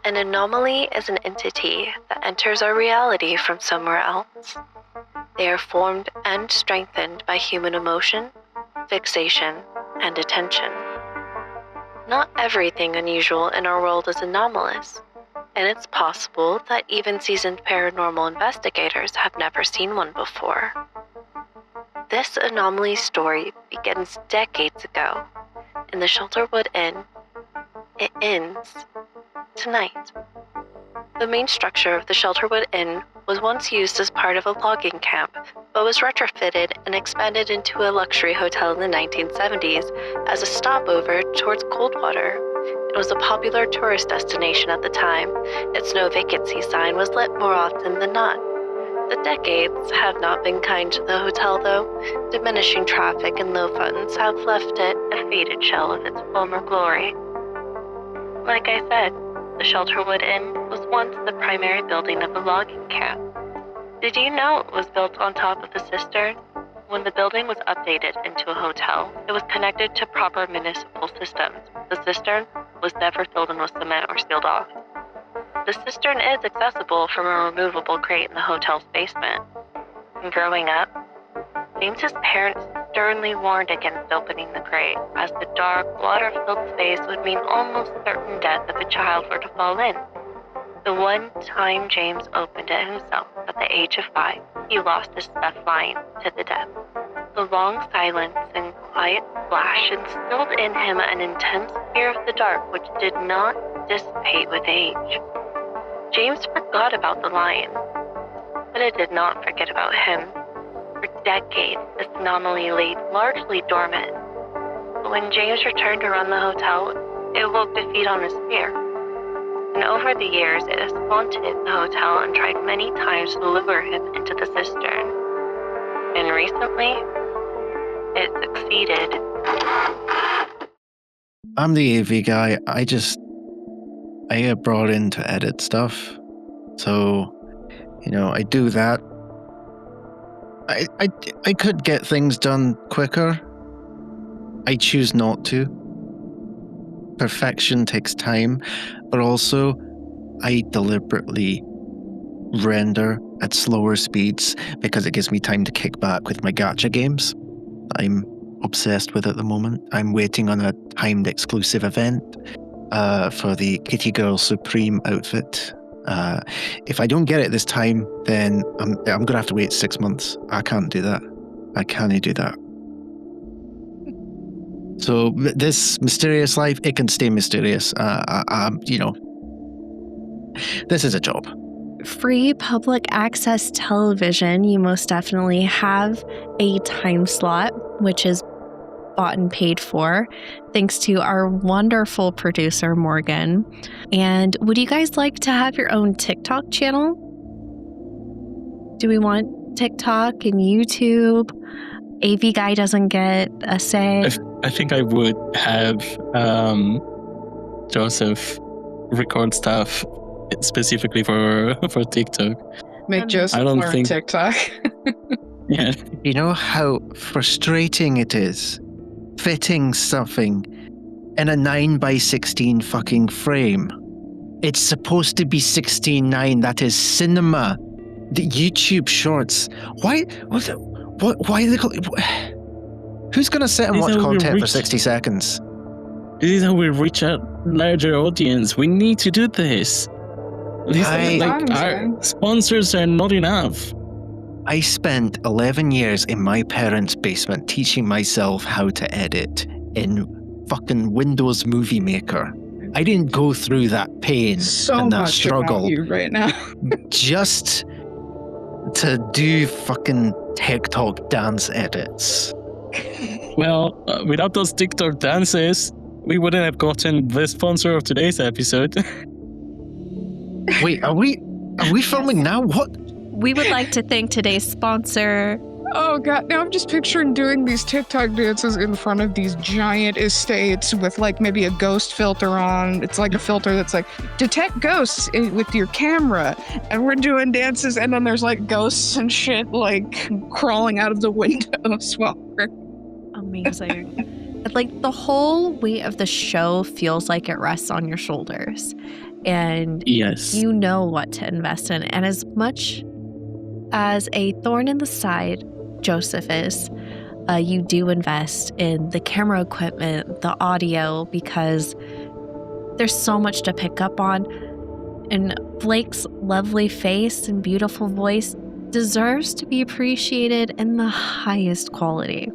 An anomaly is an entity that enters our reality from somewhere else. They are formed and strengthened by human emotion, fixation, and attention. Not everything unusual in our world is anomalous, and it's possible that even seasoned paranormal investigators have never seen one before. This anomaly story begins decades ago in the Shelterwood Inn. It ends tonight. The main structure of the Shelterwood Inn was once used as part of a logging camp, but was retrofitted and expanded into a luxury hotel in the 1970s as a stopover towards Coldwater. It was a popular tourist destination at the time. Its no vacancy sign was lit more often than not. The decades have not been kind to the hotel, though. Diminishing traffic and low funds have left it a faded shell of its former glory. Like I said, the Shelterwood Inn was once the primary building of a logging camp. Did you know it was built on top of a cistern? When the building was updated into a hotel, it was connected to proper municipal systems. The cistern was never filled in with cement or sealed off. The cistern is accessible from a removable crate in the hotel's basement. Growing up, James's parents sternly warned against opening the crate, as the dark, water-filled space would mean almost certain death if a child were to fall in. The one time James opened it himself, at the age of 5, he lost his stuffed lion to the death. The long silence and quiet splash instilled in him an intense fear of the dark which did not dissipate with age. James forgot about the lion, but it did not forget about him. For decades, this anomaly lay largely dormant. But when James returned to run the hotel, it woke to feed on his fear. And over the years, it has haunted the hotel and tried many times to lure him into the cistern. And recently, it succeeded. I'm the AV guy. I get brought in to edit stuff. So, I do that. I could get things done quicker. I choose not to. Perfection takes time, but also I deliberately render at slower speeds because it gives me time to kick back with my gacha games I'm obsessed with at the moment. I'm waiting on a timed exclusive event for the Kitty Girl Supreme outfit. If I don't get it this time, then I'm going to have to wait 6 months. I can't do that. I can't do that. So this mysterious life, it can stay mysterious. This is a job. Free public access television, you most definitely have a time slot, which is bought and paid for, thanks to our wonderful producer, Morgan. And would you guys like to have your own TikTok channel? Do we want TikTok and YouTube? AV Guy doesn't get a say. I think I would have Joseph record stuff specifically for TikTok. Make Joseph learn TikTok. Yeah. You know how frustrating it is fitting something in a 9x16 fucking frame. It's supposed to be 16:9. That is cinema. The YouTube shorts. Why? Why are they called? Who's gonna sit and watch content for 60 seconds? This is how we reach a larger audience. We need to do this. Our sponsors are not enough. I spent 11 years in my parents' basement teaching myself how to edit in fucking Windows Movie Maker. I didn't go through that pain and that struggle about you right now. just to do fucking TikTok dance edits. Well, without those TikTok dances, we wouldn't have gotten the sponsor of today's episode. Wait, are we filming now? What? We would like to thank today's sponsor. Oh god, now I'm just picturing doing these TikTok dances in front of these giant estates with like maybe a ghost filter on. It's like a filter that's like, detect ghosts with your camera. And we're doing dances and then there's like ghosts and shit like crawling out of the windows while we're... Amazing. like the whole weight of the show feels like it rests on your shoulders. And Yes. you know what to invest in. And as much as a thorn in the side Joseph is, you do invest in the camera equipment, the audio, because there's so much to pick up on. And Blake's lovely face and beautiful voice deserves to be appreciated in the highest quality.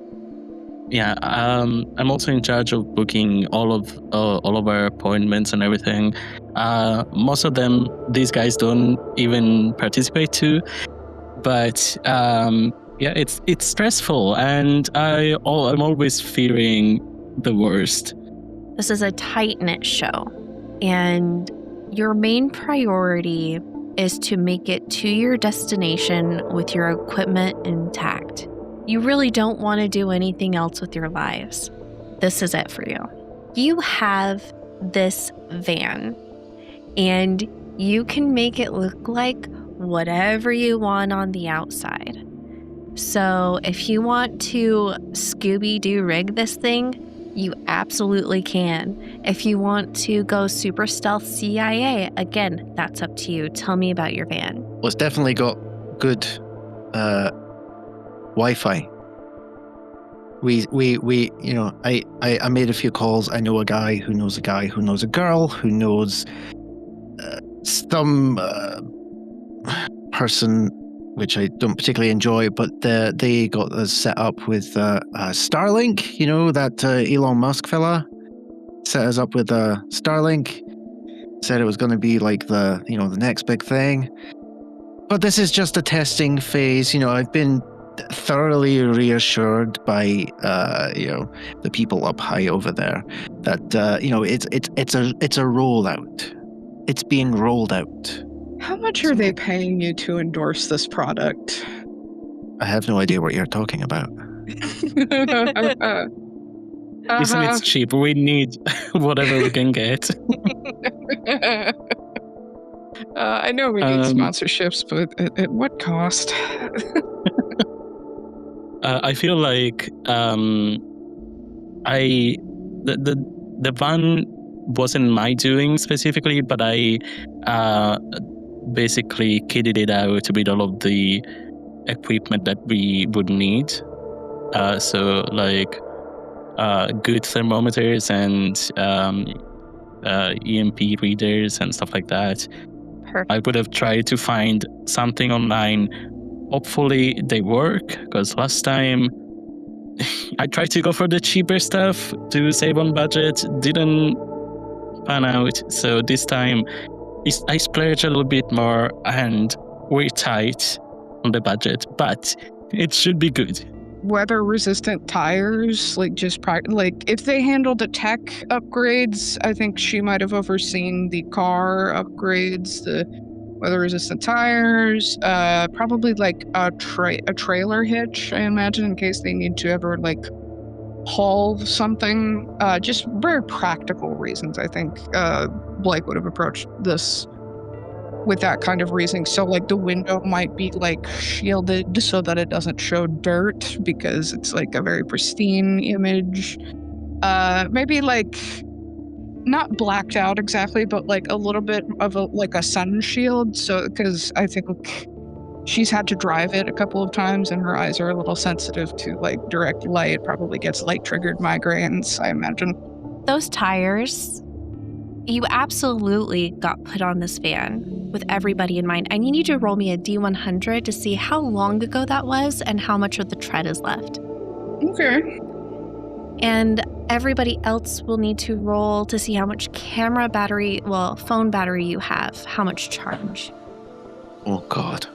Yeah, I'm also in charge of booking all of our appointments and everything. Most of them, these guys don't even participate to. But yeah, it's stressful, and I'm always fearing the worst. This is a tight-knit show, and your main priority is to make it to your destination with your equipment intact. You really don't want to do anything else with your lives. This is it for you. You have this van, and you can make it look like whatever you want on the outside. So if you want to Scooby-Doo rig this thing, you absolutely can. If you want to go super stealth CIA, again, that's up to you. Tell me about your van. Well, it's definitely got good Wi-Fi. We you know, I made a few calls. I know a guy who knows a guy who knows a girl who knows some person, which I don't particularly enjoy, but they got us set up with Starlink. You know, that Elon Musk fella set us up with Starlink. Said it was going to be like the next big thing. But this is just a testing phase. You know, I've been thoroughly reassured by the people up high over there that it's a rollout. It's being rolled out. How much are they paying you to endorse this product? I have no idea what you're talking about. Listen, it's cheap. We need whatever we can get. I know we need sponsorships, but at what cost? I feel like the van wasn't my doing specifically, but I basically kitted it out with all of the equipment that we would need. So like good thermometers and EMP readers and stuff like that. Perfect. I would have tried to find something online. Hopefully they work, because last time I tried to go for the cheaper stuff to save on budget, didn't pan out. So this time I splurged a little bit more and we're tight on the budget, but it should be good. Weather-resistant tires, if they handled the tech upgrades, I think she might have overseen the car upgrades, the weather-resistant tires, probably like a trailer hitch, I imagine, in case they need to ever haul something. Just very practical reasons. I think Blake would have approached this with that kind of reasoning. So the window might be shielded so that it doesn't show dirt, because it's a very pristine image. Maybe not blacked out exactly, but a little bit of a sun shield. So, because I think she's had to drive it a couple of times and her eyes are a little sensitive to direct light. Probably gets light triggered migraines, I imagine. Those tires, you absolutely got put on this van with everybody in mind. I need you to roll me a D100 to see how long ago that was and how much of the tread is left. Okay. And everybody else will need to roll to see how much phone battery you have, how much charge. Oh, God.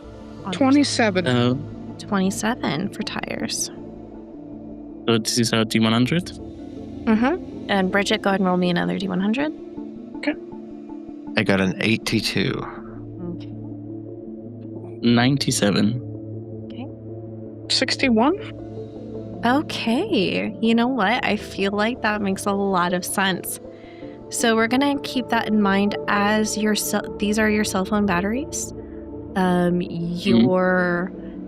27. 27 for tires. So this is our D100? Mm-hmm. And Bridget, go ahead and roll me another D100. Okay. I got an 82. Okay. 97. Okay. 61. Okay. You know what? I feel like that makes a lot of sense. So we're going to keep that in mind as these are your cell phone batteries.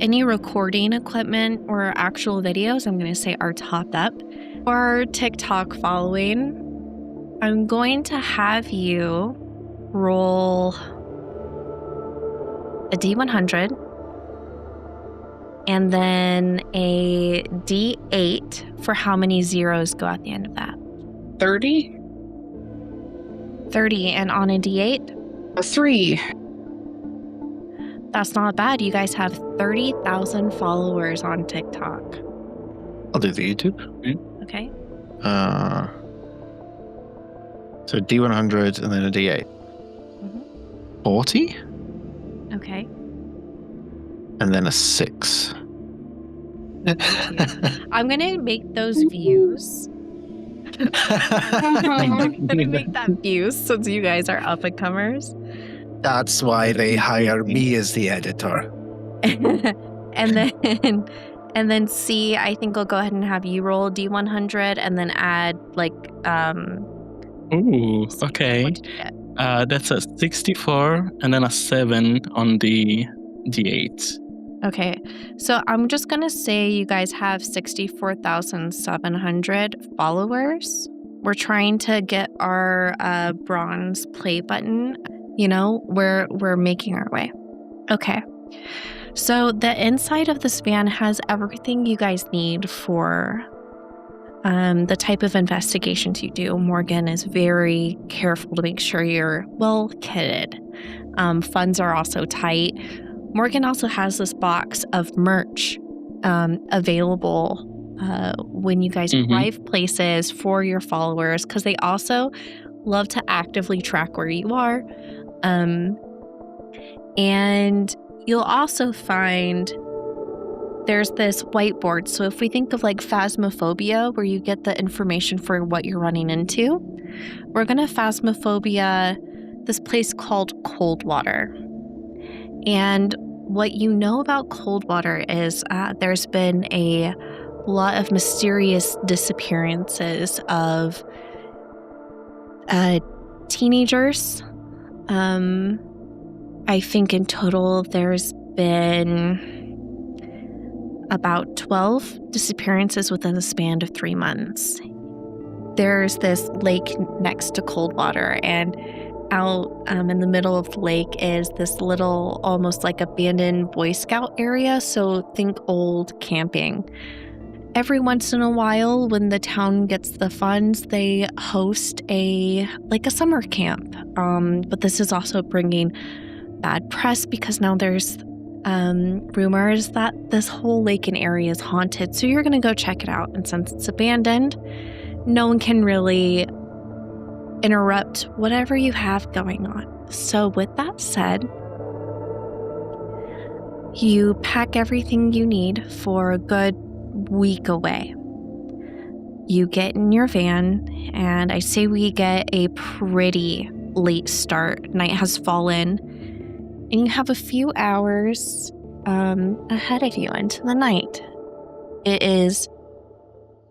Any recording equipment or actual videos, I'm going to say, are topped up. For TikTok following, I'm going to have you roll a D100 and then a D8 for how many zeros go at the end of that. 30? 30, and on a D8? A 3. That's not bad. You guys have 30,000 followers on TikTok. I'll do the YouTube. Okay. So D100 and then a D8. 40? Okay. And then a 6. I'm going to make those views. I'm going to make that views since you guys are up-and-comers. That's why they hire me as the editor. and then C, I think I'll go ahead and have you roll D100 and then add like Ooh, okay. what did you get? That's a 64 and then a 7 on the D8. Okay, so I'm just gonna say you guys have 64,700 followers. We're trying to get our bronze play button. You know, we're making our way. Okay, so the inside of this van has everything you guys need for the type of investigations you do. Morgan is very careful to make sure you're well kitted. Funds are also tight. Morgan also has this box of merch available when you guys arrive places for your followers, because they also love to actively track where you are. And you'll also find there's this whiteboard. So if we think of like Phasmophobia, where you get the information for what you're running into, we're going to Phasmophobia this place called Coldwater. And what you know about Coldwater is there's been a lot of mysterious disappearances of teenagers. I think in total there's been about 12 disappearances within the span of 3 months. There's this lake next to Coldwater, and out in the middle of the lake is this little, almost like abandoned Boy Scout area, so think old camping. Every once in a while, when the town gets the funds, they host a summer camp. But this is also bringing bad press because now there's rumors that this whole lake and area is haunted. So you're going to go check it out. And since it's abandoned, no one can really interrupt whatever you have going on. So with that said, you pack everything you need for a good week away. You get in your van, and I say we get a pretty late start. Night has fallen, and you have a few hours ahead of you into the night. It is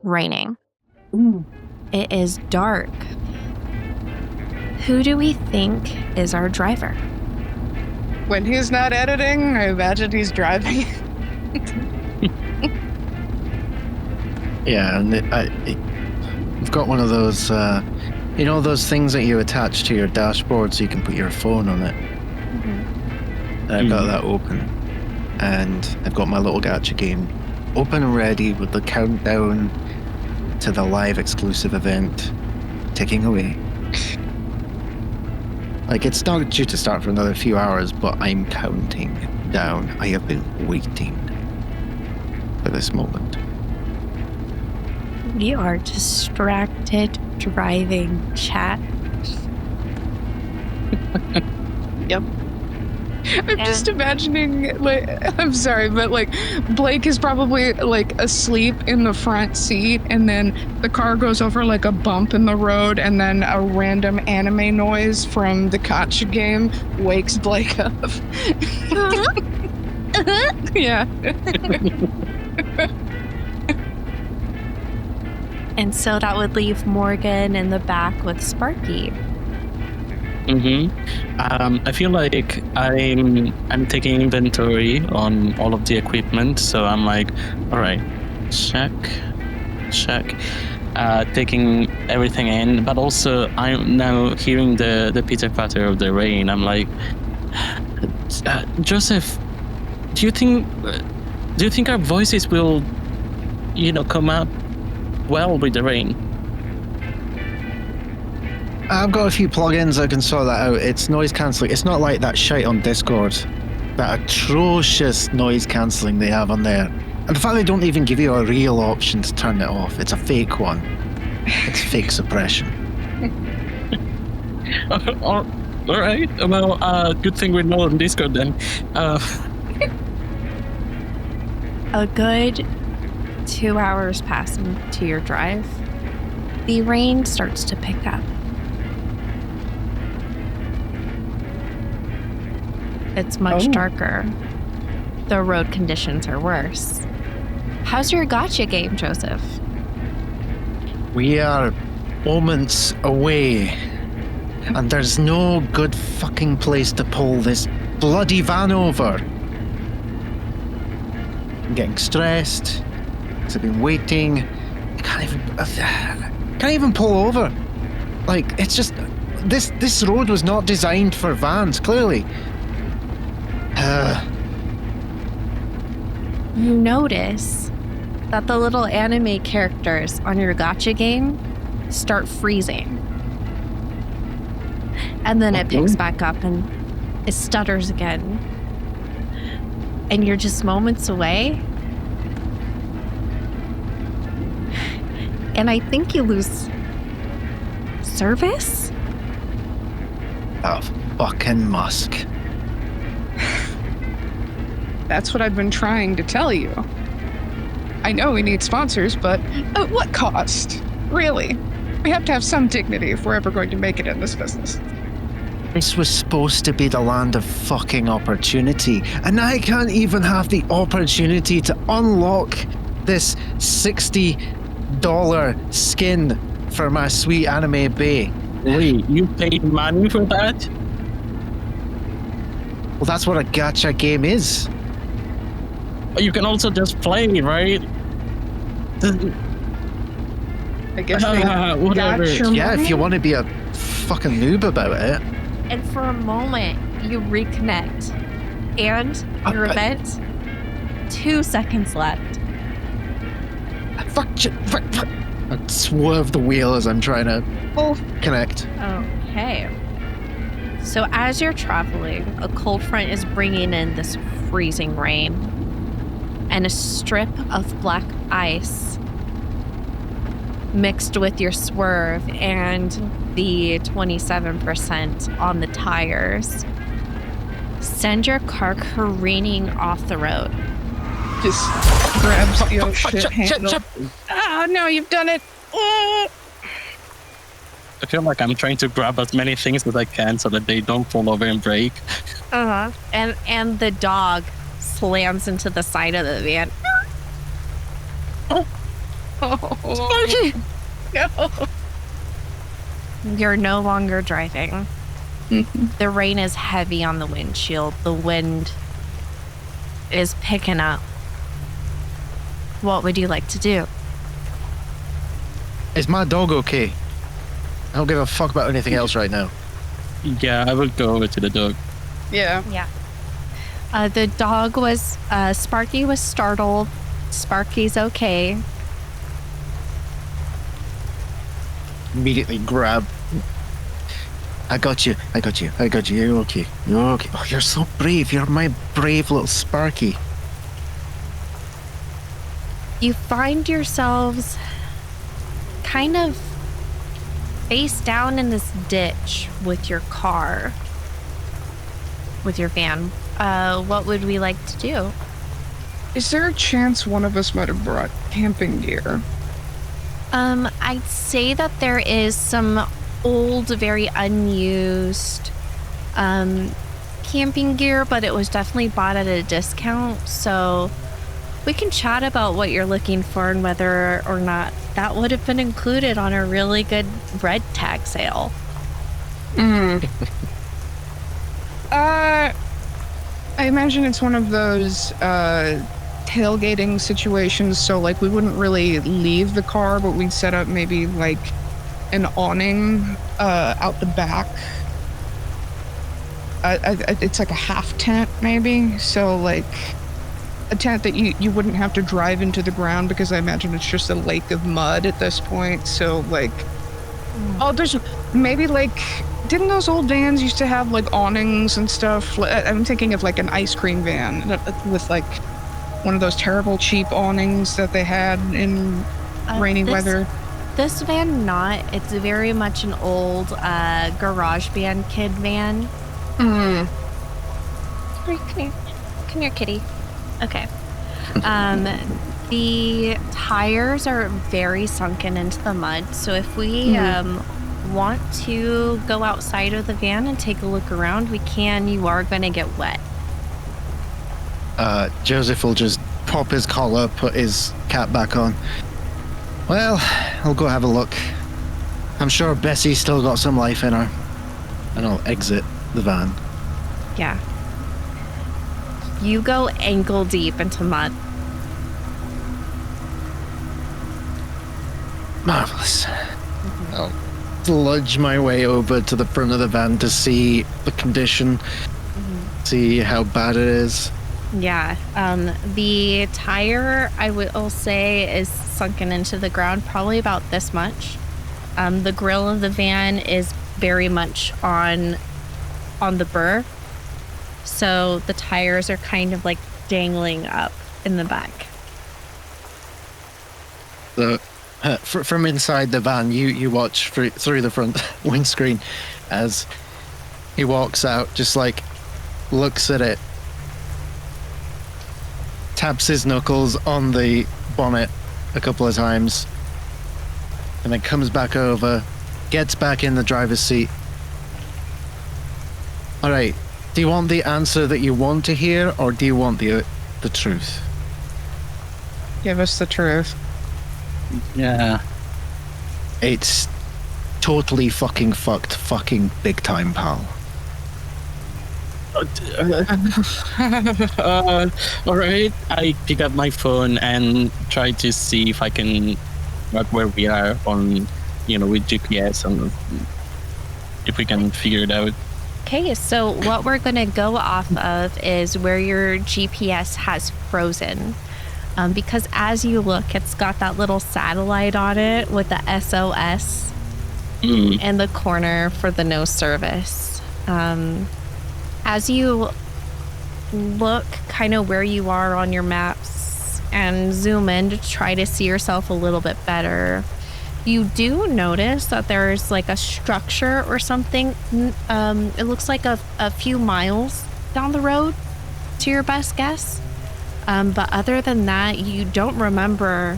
raining. It is dark. Who do we think is our driver? When he's not editing, I imagine he's driving. Yeah, and I've got one of those, those things that you attach to your dashboard so you can put your phone on it. I've got that open, and I've got my little gacha game open and ready with the countdown to the live exclusive event ticking away. Like, it's not due to start for another few hours, but I'm counting down. I have been waiting for this moment. We are distracted driving, chat. Yep. I'm just imagining, like, I'm sorry, but like Blake is probably like asleep in the front seat, and then the car goes over like a bump in the road, and then a random anime noise from the gacha game wakes Blake up. Yeah. And so that would leave Morgan in the back with Sparky. I feel like I'm taking inventory on all of the equipment, so I'm like, all right, check. taking everything in, but also I'm now hearing the pitter-patter of the rain. I'm like, Joseph, do you think our voices will, come up well with the rain? I've got a few plugins that can sort that out. It's noise cancelling. It's not like that shite on Discord. That atrocious noise cancelling they have on there. And the fact they don't even give you a real option to turn it off. It's a fake one. It's fake suppression. All right. Well, good thing we're not on Discord then. A good 2 hours pass into your drive. The rain starts to pick up. It's much darker. The road conditions are worse. How's your gotcha game, Joseph? We are moments away. And there's no good fucking place to pull this bloody van over. I'm getting stressed. Because I've been waiting. I can't even pull over. Like, it's just... This road was not designed for vans, clearly. You notice that the little anime characters on your gotcha game start freezing. And then it picks back up and it stutters again. And you're just moments away. And I think you lose service? Oh, fucking Musk. That's what I've been trying to tell you. I know we need sponsors, but at what cost? Really? We have to have some dignity if we're ever going to make it in this business. This was supposed to be the land of fucking opportunity, and I can't even have the opportunity to unlock this $60 skin for my sweet anime bae. Wait, you paid money for that? Well, that's what a gacha game is. You can also just play, right? I guess whatever. Yeah, if you want to be a fucking noob about it. And for a moment, you reconnect. And your event, 2 seconds left. I swerve the wheel as I'm trying to connect. Okay. So as you're traveling, a cold front is bringing in this freezing rain. And a strip of black ice mixed with your swerve and the 27% on the tires send your car careening off the road. Just grabs the old shit handle. Oh, no, you've done it. I feel like I'm trying to grab as many things as I can so that they don't fall over and break. Uh-huh. And the dog slams into the side of the van. Oh. No. You're no longer driving. Mm-hmm. The rain is heavy on the windshield. The wind is picking up. What would you like to do? Is my dog okay? I don't give a fuck about anything else right now. Yeah, I will go over to the dog. Yeah. The dog was, Sparky was startled. Sparky's okay. Immediately grab. I got you. You're okay. Oh, you're so brave. You're my brave little Sparky. You find yourselves kind of face down in this ditch with your car, with your van. What would we like to do? Is there a chance one of us might have brought camping gear? I'd say that there is some old, very unused camping gear, but it was definitely bought at a discount. So we can chat about what you're looking for and whether or not that would have been included on a really good red tag sale. I imagine it's one of those tailgating situations. So like we wouldn't really leave the car, but we'd set up maybe like an awning out the back. It's like a half tent maybe. So like a tent that you wouldn't have to drive into the ground, because I imagine it's just a lake of mud at this point. So like, oh, there's maybe like, didn't those old vans used to have like awnings and stuff? I'm thinking of like an ice cream van with like one of those terrible cheap awnings that they had in rainy weather. This van, not. It's very much an old garage band kid van. Mm. Come here, kitty. Okay. The tires are very sunken into the mud, so if we want to go outside of the van and take a look around, we can. You are going to get wet. Joseph will just pop his collar, put his cap back on. Well, I'll go have a look. I'm sure Bessie's still got some life in her. And I'll exit the van. Yeah. You go ankle deep into mud. Marvelous. I'll sludge my way over to the front of the van to see the condition, see how bad it is. Yeah. The tire, I will say, is sunken into the ground probably about this much. The grill of the van is very much on the burr. So the tires are kind of like dangling up in the back. From inside the van, you watch through the front windscreen as he walks out, just like looks at it, taps his knuckles on the bonnet a couple of times, and then comes back over, gets back in the driver's seat. All right. Do you want the answer that you want to hear, or do you want the truth? Give us the truth. Yeah. It's totally fucking fucked, fucking big time, pal. All right. I pick up my phone and try to see if I can mark where we are on, with GPS, and if we can figure it out. Okay, so what we're going to go off of is where your GPS has frozen. Because as you look, it's got that little satellite on it with the SOS in the corner for the no service. As you look kind of where you are on your maps and zoom in to try to see yourself a little bit better, you do notice that there's like a structure or something. It looks like a few miles down the road, to your best guess. But other than that, you don't remember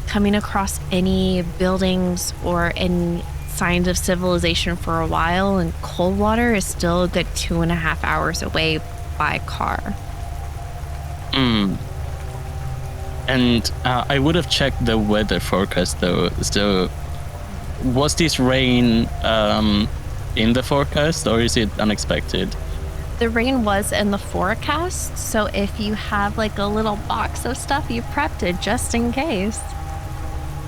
coming across any buildings or any signs of civilization for a while. And Coldwater is still a good 2.5 hours away by car. And I would have checked the weather forecast though. So, was this rain in the forecast, or is it unexpected? The rain was in the forecast, so if you have like a little box of stuff, you prepped it just in case.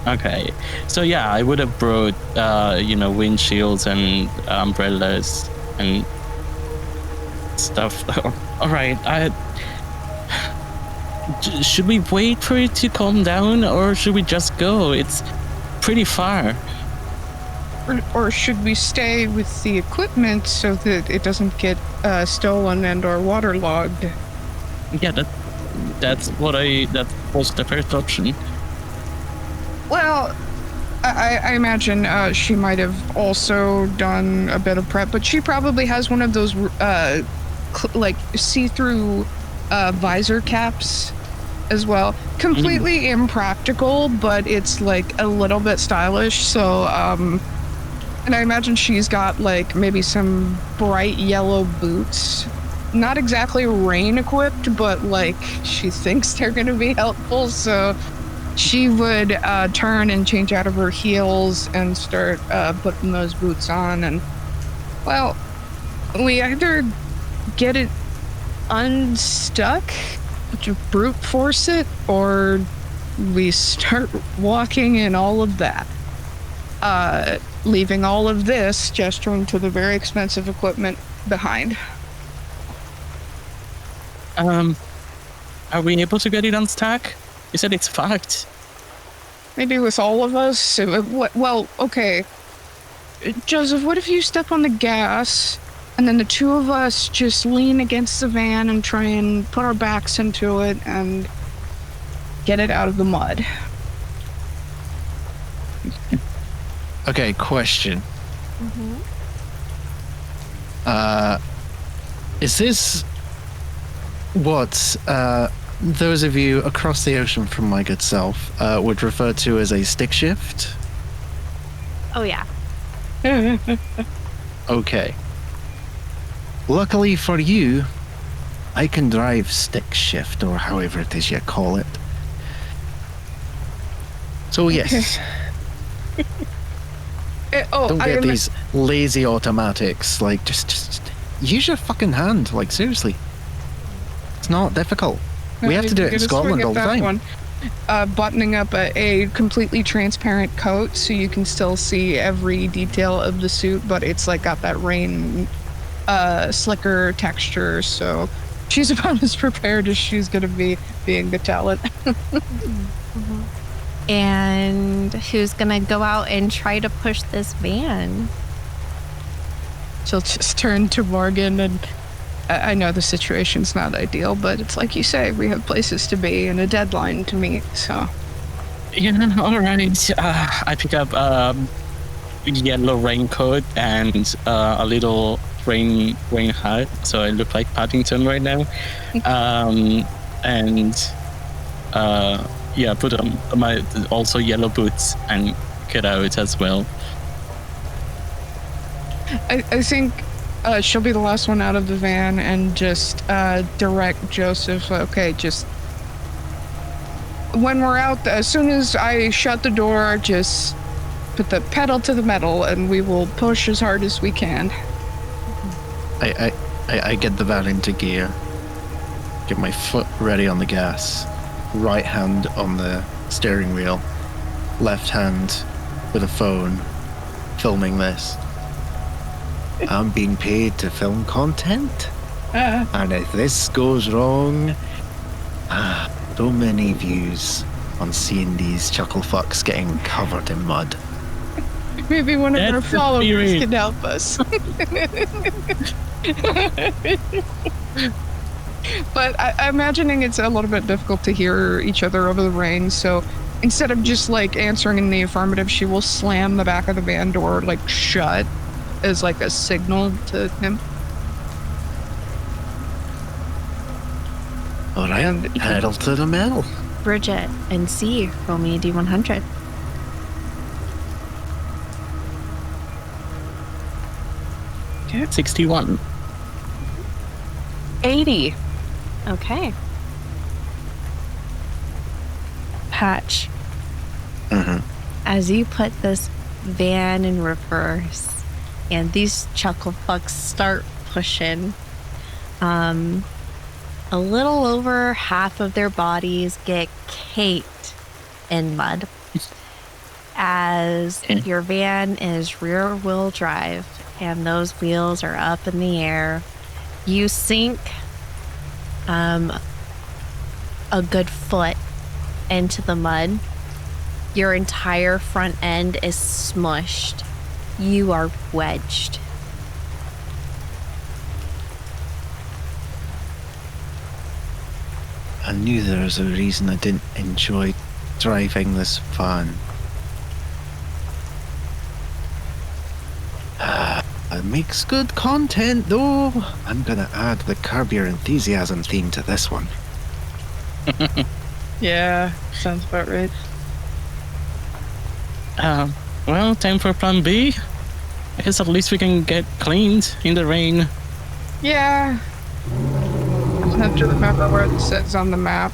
Okay, so yeah, I would have brought windshields and umbrellas and stuff. All right, should we wait for it to calm down, or should we just go? It's pretty far. Or should we stay with the equipment so that it doesn't get stolen and or waterlogged? Yeah, that was the first option. Well, I imagine she might have also done a bit of prep, but she probably has one of those like see-through visor caps as well. Completely impractical, but it's like a little bit stylish. So, and I imagine she's got like maybe some bright yellow boots. Not exactly rain equipped, but like she thinks they're going to be helpful. So she would turn and change out of her heels and start putting those boots on. And well, we either get it unstuck brute force it, or we start walking in all of that. Leaving all of this, gesturing to the very expensive equipment behind. Are we able to get it unstuck? You said it's fucked. Maybe with all of us? Well, okay. Joseph, what if you step on the gas, and then the two of us just lean against the van and try and put our backs into it and get it out of the mud? Okay, question. Is this what those of you across the ocean from my good self would refer to as a stick shift? Oh, yeah. Okay. Luckily for you, I can drive stick shift, or however it is you call it. So yes. Don't get these lazy automatics. Like, just use your fucking hand. Like, seriously. It's not difficult. We have to do it in Scotland all the time. Buttoning up a completely transparent coat so you can still see every detail of the suit, but it's like got that rain slicker texture, so she's about as prepared as she's gonna be being the talent. And who's gonna go out and try to push this van? She'll just turn to Morgan, and I know the situation's not ideal, but it's like you say, we have places to be and a deadline to meet, so. Yeah, all right. I pick up yellow raincoat and a little rain hat, so I look like Paddington right now. Yeah, put on my also yellow boots and get out as well. I think she'll be the last one out of the van and just direct Joseph. Okay, just when we're out, as soon as I shut the door, just put the pedal to the metal and we will push as hard as we can. I get the van into gear, get my foot ready on the gas, right hand on the steering wheel, left hand with a phone, filming this. I'm being paid to film content, and if this goes wrong, so many views on seeing these chuckle fucks getting covered in mud. Maybe one of our followers can help us. But I'm imagining it's a little bit difficult to hear each other over the rain, so instead of just like answering in the affirmative, she will slam the back of the van door like shut as like a signal to him. All right, pedal to the metal. Bridget and C, roll me a D100. Okay, 61. 80. Okay. Patch. As you put this van in reverse and these chuckle fucks start pushing, a little over half of their bodies get caked in mud as your van is rear wheel drive and those wheels are up in the air. You sink a good foot into the mud. Your entire front end is smushed. You are wedged. I knew there was a reason I didn't enjoy driving this van. It makes good content, though. I'm gonna add the Curb Your Enthusiasm theme to this one. Yeah, sounds about right. Well, time for plan B. I guess at least we can get cleaned in the rain. Yeah. I'll have to remember where it says on the map.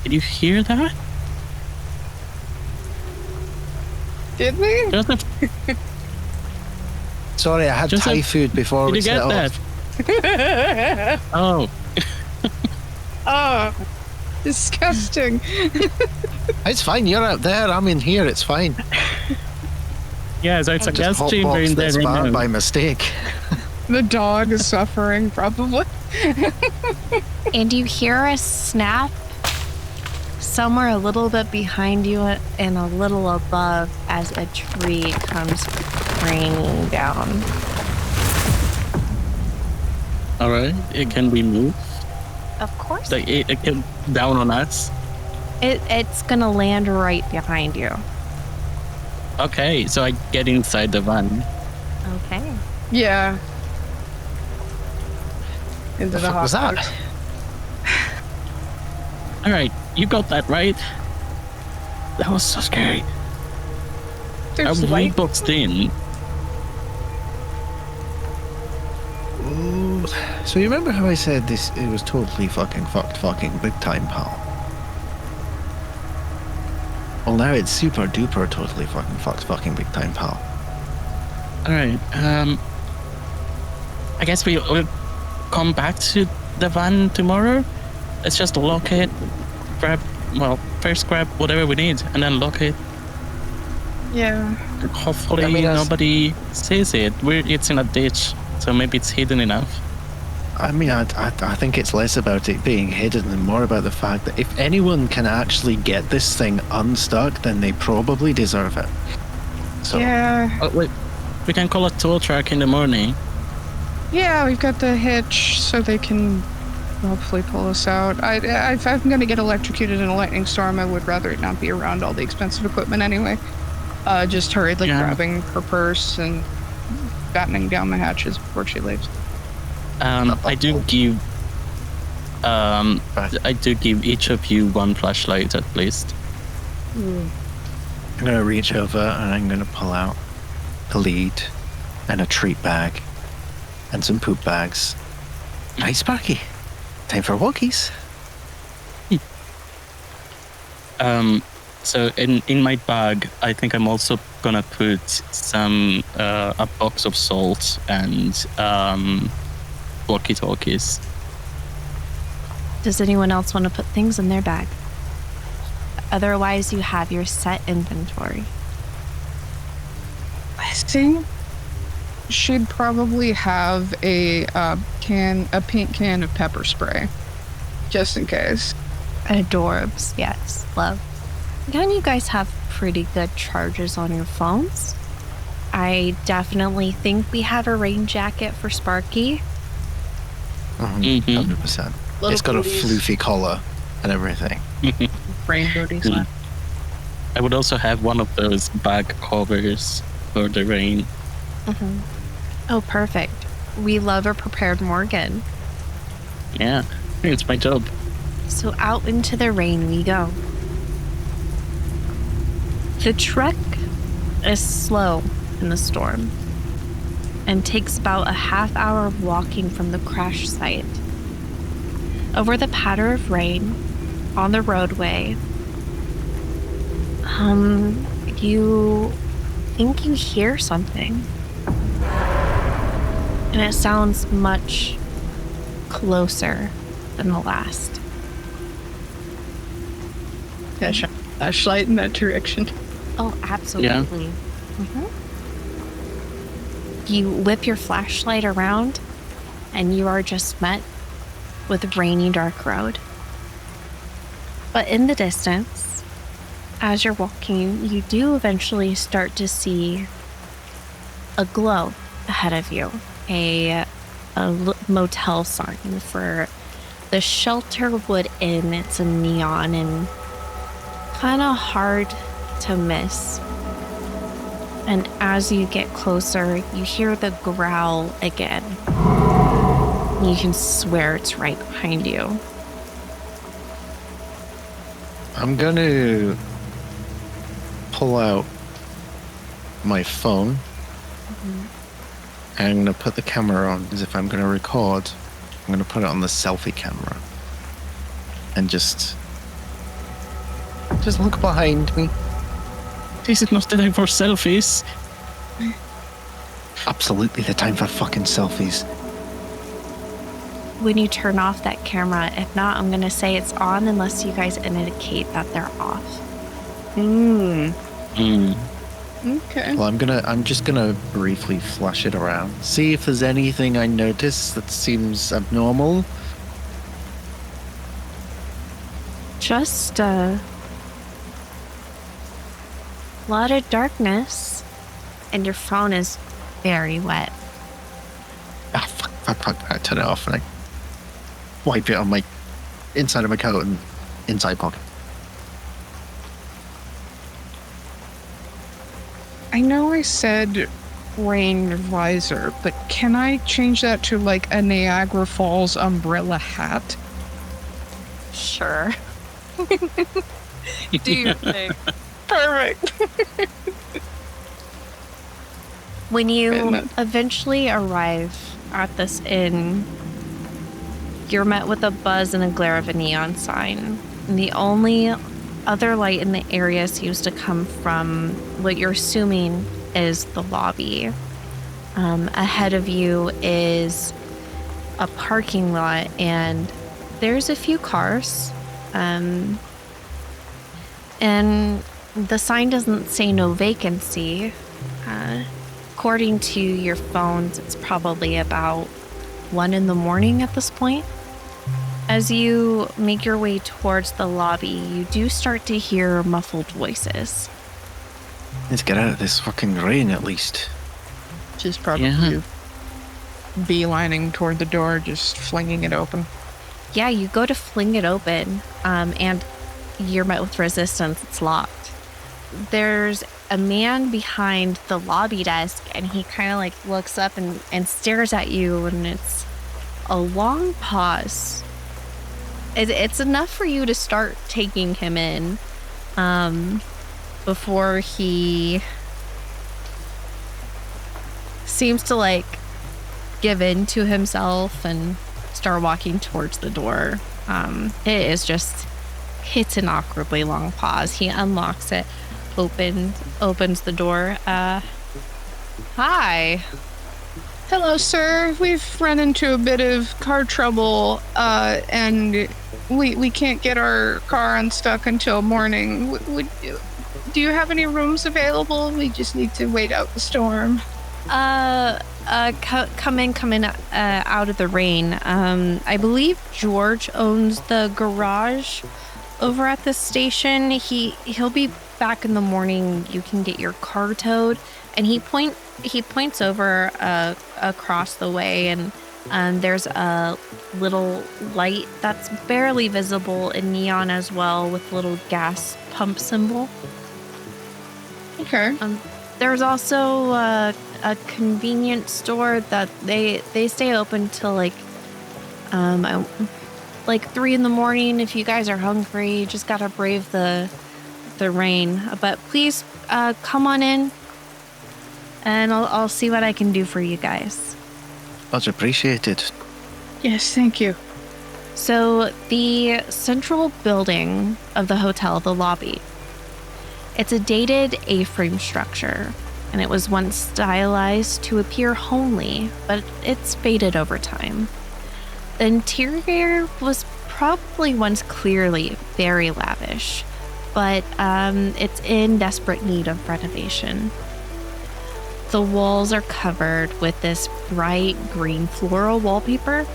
Did you hear that? Did we? Joseph, Sorry, I had Just Thai like- food before did we you set get off. that? Oh, Disgusting. It's fine. You're out there. I'm in here. It's fine. Yeah, so it's a gas Just chamber in hotboxed there this right bar now. by mistake. The dog is suffering, probably. And you hear a snap somewhere a little bit behind you and a little above as a tree comes raining down. All right, it can be moved. Of course. Like it can down on us. It's gonna land right behind you. Okay, so I get inside the van. Okay. Yeah. Into The the fuck hot was that? box. All right, you got that right. That was so scary. There's I'm light. boxed in. Ooh. So you remember how I said this? It was totally fucking big time, pal. Well, now it's super duper totally fucking big time, pal. All right. I guess we'll come back to the van tomorrow. Let's just lock it. First grab whatever we need and then lock it. Yeah. Hopefully I mean, nobody sees it. It's in a ditch, so maybe it's hidden enough. I mean, I think it's less about it being hidden and more about the fact that if anyone can actually get this thing unstuck, then they probably deserve it. So, Yeah. Oh, wait, we can call a tow truck in the morning. Yeah, we've got the hitch so they can hopefully pull us out. If I'm going to get electrocuted in a lightning storm, I would rather it not be around all the expensive equipment anyway. Just hurriedly grabbing her purse and battening down the hatches before she leaves. I do give each of you one flashlight at least. I'm going to reach over and I'm going to pull out a lead and a treat bag and some poop bags. Right, Sparky. Time for walkies. So in my bag, I think I'm also gonna put some a box of salt and walkie-talkies. Does anyone else want to put things in their bag? Otherwise, you have your set inventory. I think she'd probably have a pink can of pepper spray, just in case. Adorbs, yes, love. Don't you guys have pretty good charges on your phones? I definitely think we have a rain jacket for Sparky. 100%. It's got a floofy collar and everything. Rain booties. I would also have one of those bag covers for the rain. Oh, perfect. We love a prepared Morgan. Yeah, it's my job. So out into the rain we go. The trek is slow in the storm and takes about a half hour of walking from the crash site. Over the patter of rain on the roadway, you think you hear something. And it sounds much closer than the last. Yeah, flashlight in that direction. Oh, absolutely. You whip your flashlight around, and you are just met with a rainy, dark road. But in the distance, as you're walking, you do eventually start to see a glow ahead of you, a motel sign for the Shelterwood Inn. It's a neon and kind of hard to miss. And as you get closer, you hear the growl again. You can swear it's right behind you. I'm going to pull out my phone. And I'm going to put the camera on, as if I'm going to record. I'm going to put it on the selfie camera. And just look behind me. This is not the time for selfies. Absolutely the time for fucking selfies. when you turn off that camera. If not, I'm going to say it's on unless you guys indicate that they're off. Okay. Well, I'm just gonna briefly flush it around, see if there's anything I notice that seems abnormal. Just a lot of darkness, and your phone is very wet. Ah, fuck. I turn it off and I wipe it on my inside of my coat and inside pocket. I know I said rain visor, but can I change that to like a Niagara Falls umbrella hat? Sure. Do your thing. Perfect. When you eventually arrive at this inn, you're met with a buzz and a glare of a neon sign. And the only other light in the area seems to come from what you're assuming is the lobby. Ahead of you is a parking lot, and there's a few cars. And the sign doesn't say no vacancy. According to your phones, it's probably about 1 a.m. at this point. As you make your way towards the lobby, you do start to hear muffled voices. Let's get out of this fucking rain at least. Just probably beelining toward the door, just flinging it open. Yeah, you go to fling it open, and you're met with resistance. It's locked. There's a man behind the lobby desk, and he kind of like looks up and stares at you, and it's a long pause. It's enough for you to start taking him in before he seems to like give in to himself and start walking towards the door. It's an awkwardly long pause. He unlocks it, opens the door. Hi. Hello, sir. We've run into a bit of car trouble, and we can't get our car unstuck until morning. Do you have any rooms available? We just need to wait out the storm. Come in out of the rain. I believe George owns the garage over at the station. He'll be back in the morning. You can get your car towed. And he points over across the way, and there's a little light that's barely visible in neon as well, with a little gas pump symbol. Okay. There's also a convenience store that they stay open till like 3 a.m. If you guys are hungry, you just gotta brave the rain. But please come on in, and I'll see what I can do for you guys. Much appreciated. Yes, thank you. So the central building of the hotel, the lobby, it's a dated A-frame structure, and it was once stylized to appear homely, but it's faded over time. The interior was probably once clearly very lavish, but it's in desperate need of renovation. The walls are covered with this bright green floral wallpaper.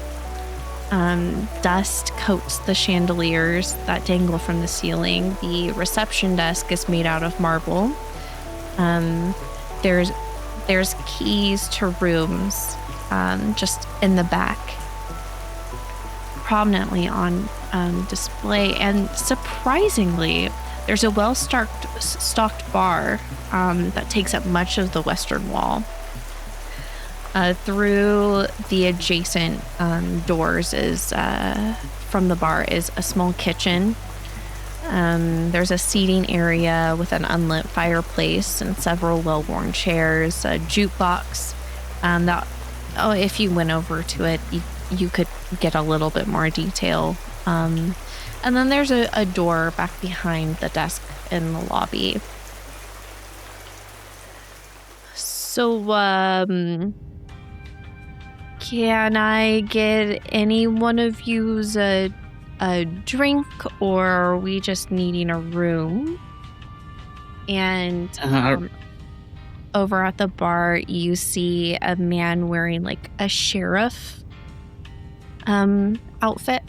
Dust coats the chandeliers that dangle from the ceiling. The reception desk is made out of marble. There's keys to rooms just in the back, prominently on display. And surprisingly, there's a well-stocked bar that takes up much of the western wall. Through the adjacent doors from the bar is a small kitchen. There's a seating area with an unlit fireplace and several well-worn chairs, a jukebox. If you went over to it, you could get a little bit more detail. And then there's a door back behind the desk in the lobby. So, Can I get any one of you's a drink, or are we just needing a room? And over at the bar, you see a man wearing like a sheriff outfit.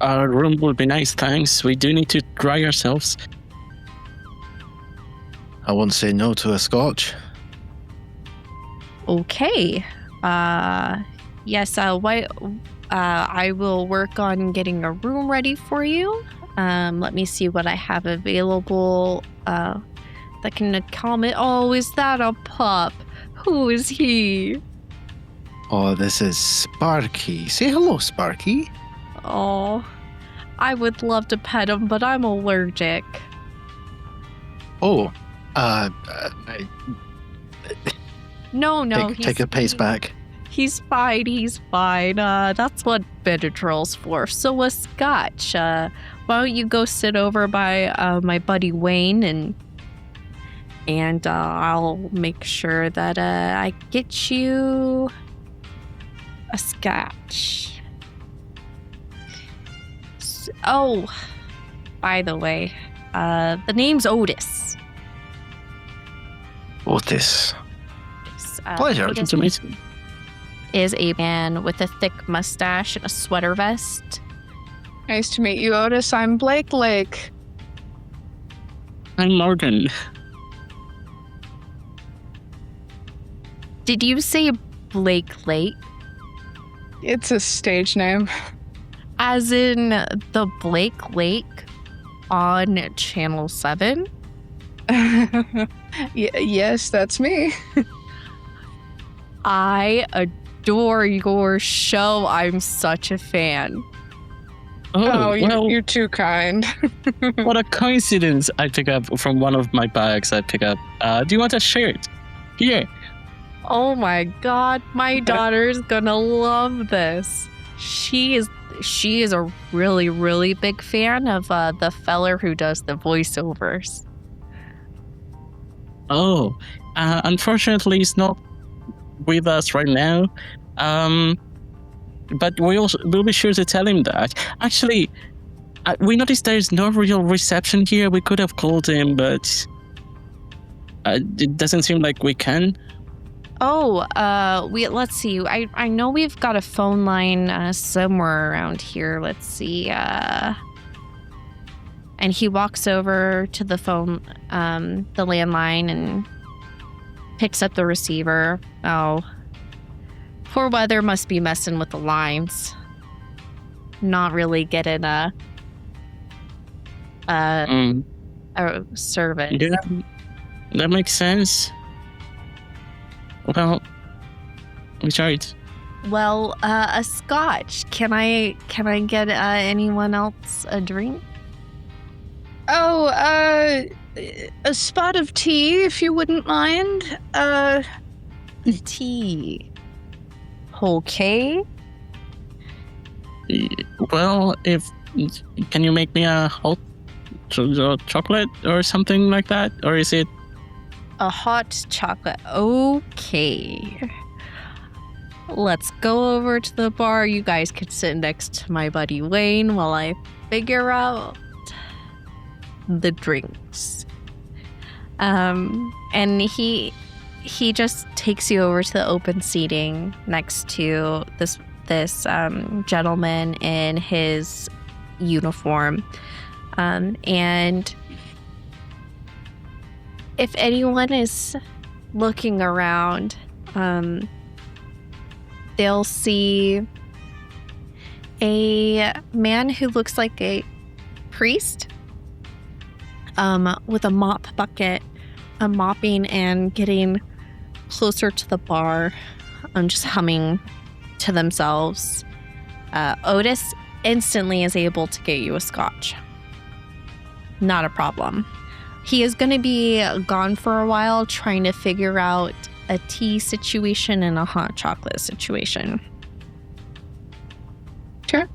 Our room will be nice, thanks. We do need to dry ourselves. I won't say no to a scotch. Okay. Yes, I will work on getting a room ready for you. Let me see what I have available that can accommodate. Oh, is that a pup? Who is he? Oh, this is Sparky. Say hello, Sparky. Oh, I would love to pet him, but I'm allergic. Oh, No, take a pace back. He's fine. That's what Benadryl's for. So a scotch. Why don't you go sit over by my buddy Wayne, and I'll make sure that I get you a scotch. Oh, by the way, the name's Otis. Otis. Pleasure. Otis To meet you. is a man with a thick mustache and a sweater vest. Nice to meet you, Otis. I'm Blake Lake. I'm Morgan. Did you say Blake Lake? It's a stage name. As in the Blake Lake on Channel 7? Yes, that's me. I adore your show. I'm such a fan. Oh, well, you're too kind. what a coincidence. I pick up from one of my bags. Do you want a shirt? Here. Oh my god, my daughter's gonna love this. She is a really, really big fan of the feller who does the voiceovers. Oh, unfortunately, he's not with us right now. But we'll be sure to tell him that. Actually, we noticed there's no real reception here. We could have called him, but it doesn't seem like we can. Oh, let's see. I know we've got a phone line somewhere around here. Let's see. And he walks over to the phone, the landline, and picks up the receiver. Oh, poor weather must be messing with the lines. Not really getting a service. Yeah, that makes sense. Well, we tried. Well, a scotch. Can I get anyone else a drink? Oh, a spot of tea, if you wouldn't mind. Tea. Okay. Well, can you make me a hot chocolate or something like that, or is it? A hot chocolate. Okay. Let's go over to the bar. You guys can sit next to my buddy Wayne while I figure out the drinks. And he just takes you over to the open seating next to this gentleman in his uniform. And if anyone is looking around, they'll see a man who looks like a priest, with a mop bucket, mopping and getting closer to the bar, just humming to themselves. Otis instantly is able to get you a scotch. Not a problem. He is going to be gone for a while trying to figure out a tea situation and a hot chocolate situation. Sure.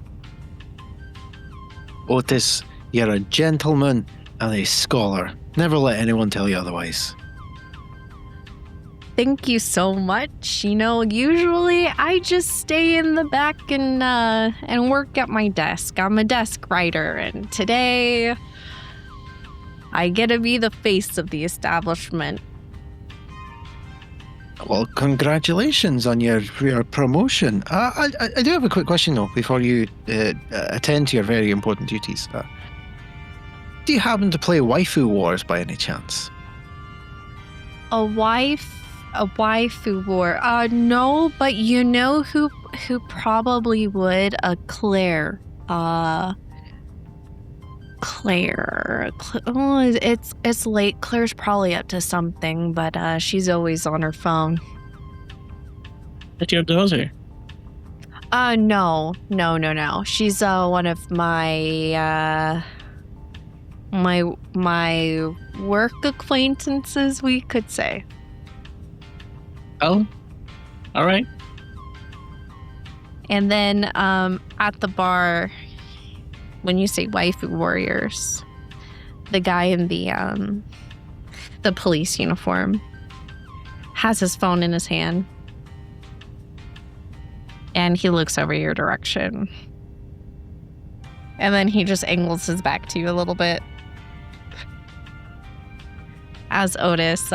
Otis, you're a gentleman and a scholar. Never let anyone tell you otherwise. thank you so much. Usually I just stay in the back and work at my desk. I'm a desk writer, and today I get to be the face of the establishment. Well, congratulations on your promotion. I do have a quick question, though, before you attend to your very important duties. Do you happen to play Waifu Wars by any chance? A waifu war? No, but you know who probably would? Claire. Claire. Oh, it's late. Claire's probably up to something, but she's always on her phone. That's your daughter. No. She's one of my my work acquaintances, we could say. Oh, all right. And then at the bar, when you say waifu warriors, the guy in the police uniform has his phone in his hand, and he looks over your direction, and then he just angles his back to you a little bit as Otis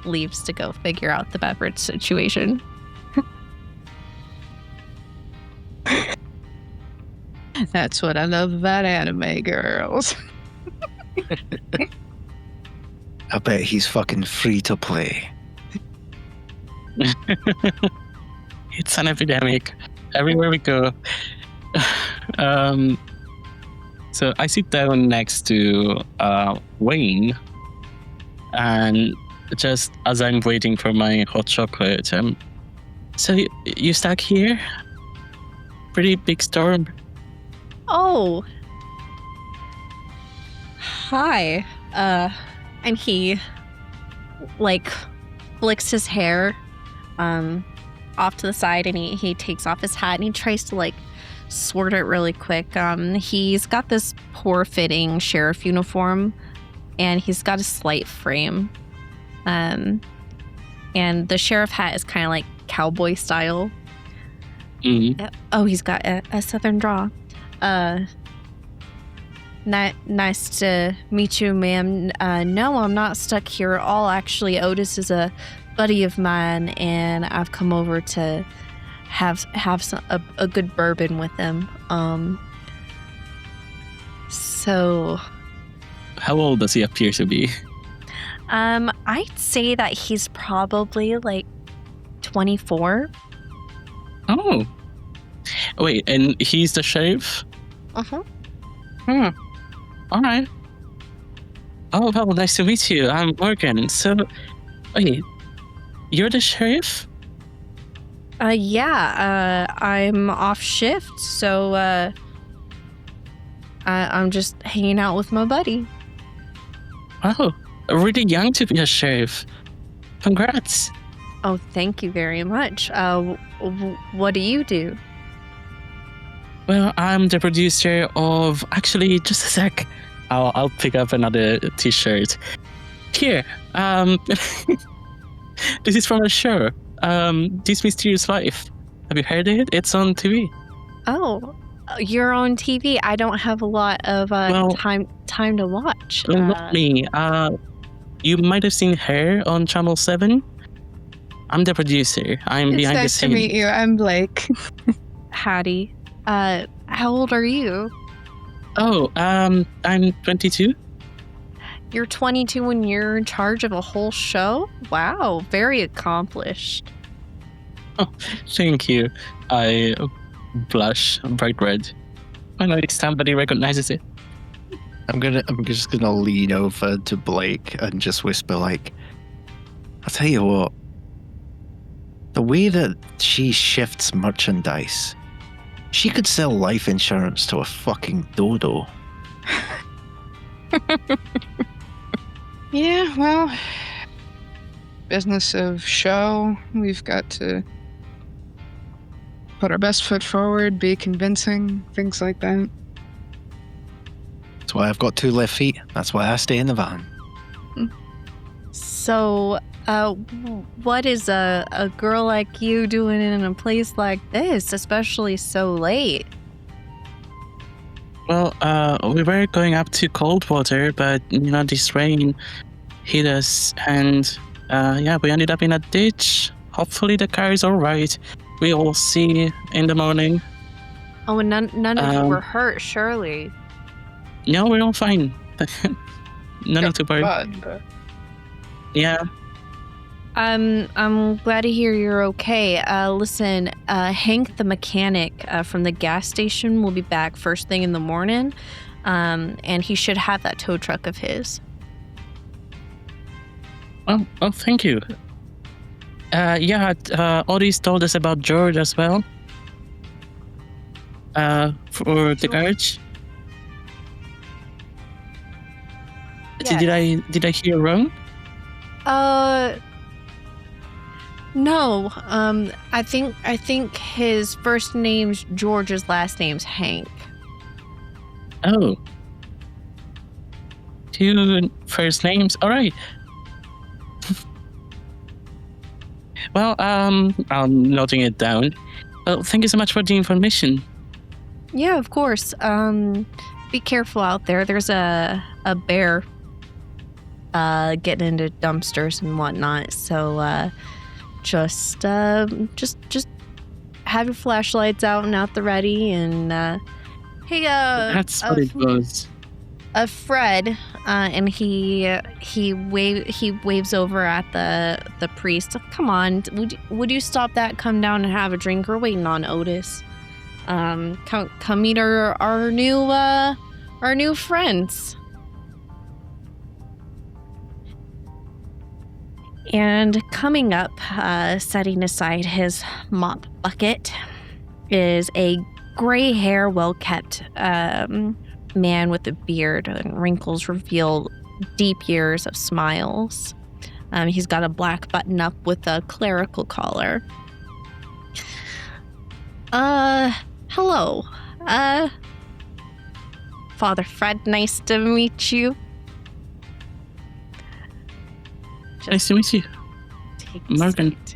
leaves to go figure out the beverage situation. That's what I love about anime girls. I bet he's fucking free to play. It's an epidemic. Everywhere we go. So I sit down next to Wayne, and just as I'm waiting for my hot chocolate, so you stuck here? Pretty big storm. Oh. Hi. And he flicks his hair off to the side, and he takes off his hat, and he tries to sort it really quick. He's got this poor fitting sheriff uniform, and he's got a slight frame. And the sheriff hat is kind of like cowboy style. Mm-hmm. Oh, he's got a southern draw. Nice to meet you, ma'am. No, I'm not stuck here at all. Actually, Otis is a buddy of mine, and I've come over to have a good bourbon with him. So, how old does he appear to be? I'd say that he's probably 24. Oh, wait, and he's the sheriff? Uh-huh. All right. Oh, well, nice to meet you. I'm Morgan. So, wait, you're the sheriff? Yeah, I'm off shift, so I'm just hanging out with my buddy. Wow, really young to be a sheriff. Congrats. Oh, thank you very much. What do you do? Well, I'm the producer of... Actually, just a sec. I'll pick up another t-shirt. Here, this is from a show. This Mysterious Life. Have you heard it? It's on TV. Oh, you're on TV. I don't have a lot of time to watch. Not me. You might have seen her on Channel 7. I'm the producer. I'm behind the Nice to scenes. meet you. I'm Blake. Hattie. How old are you? Oh, I'm 22. You're 22 and you're in charge of a whole show? Wow, very accomplished. Oh, thank you. I blush bright red. Finally, somebody recognizes it. I'm just gonna lean over to Blake and just whisper I'll tell you what. The way that she shifts merchandise, she could sell life insurance to a fucking dodo. Yeah, well, business of show. We've got to put our best foot forward, be convincing, things like that. That's why I've got 2 left feet. That's why I stay in the van. So, What is a girl like you doing in a place like this, especially so late? Well, we were going up to Coldwater, but this rain hit us, and we ended up in a ditch. Hopefully the car is all right. We will see in the morning. Oh, and none of you were hurt, surely. No, we're all fine. None to worry. Yeah. I'm glad to hear you're okay. Listen, Hank, the mechanic from the gas station, will be back first thing in the morning, and he should have that tow truck of his. Oh, thank you. Otis told us about George as well. For the garage. Yes. Did I hear wrong? No. I think his first name's George's last name's Hank. Oh. 2 first names. All right. Well, I'm noting it down. Well, thank you so much for the information. Yeah, of course. Be careful out there. There's a bear getting into dumpsters and whatnot. So just have your flashlights out and out the ready. And hey, That's what it was. Fred, and he waves over at the priest. Come on, would you stop that? Come down and have a drink. We're waiting on Otis. Come meet our new friends. And coming up, setting aside his mop bucket, is a gray hair, well-kept man with a beard, and wrinkles reveal deep years of smiles. He's got a black button-up with a clerical collar. Hello. Father Fred, nice to meet you. Nice to meet you. Take a Morgan. seat.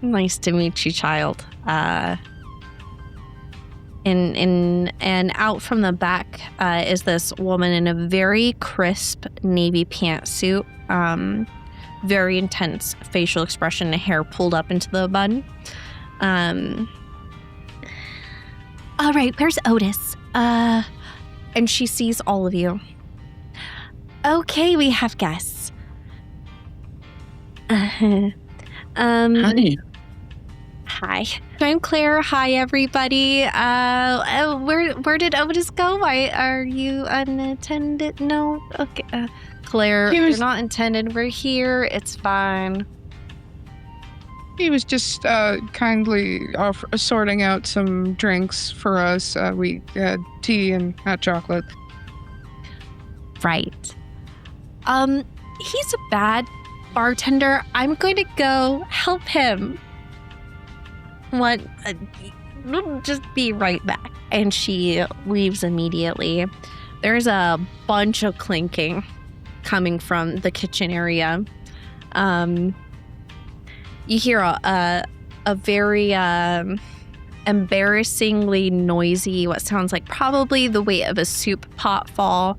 Nice to meet you, child. And out from the back is this woman in a very crisp navy pantsuit, very intense facial expression, hair pulled up into the bun. All right, where's Otis? And she sees all of you. Okay, we have guests. Hi. Hi, I'm Claire. Hi, everybody. Where did Otis go? Are you unattended? No. Okay, Claire, you're not intended. We're here. It's fine. He was just kindly sorting out some drinks for us. We had tea and hot chocolate. Right. He's a bad bartender. I'm going to go help him. What? Just be right back. And she leaves immediately. There's a bunch of clinking coming from the kitchen area. You hear a very embarrassingly noisy, what sounds like probably the weight of a soup pot fall.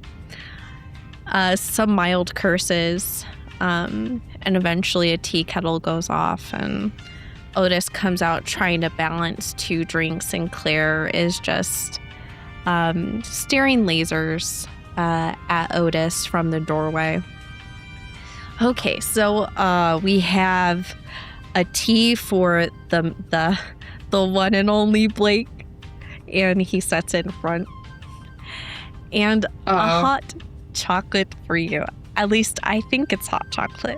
Some mild curses. And eventually a tea kettle goes off, and Otis comes out trying to balance 2 drinks, and Claire is just staring lasers at Otis from the doorway. Okay, so we have a tea for the one and only Blake, and he sets it in front, and a hot chocolate for you. At least I think it's hot chocolate.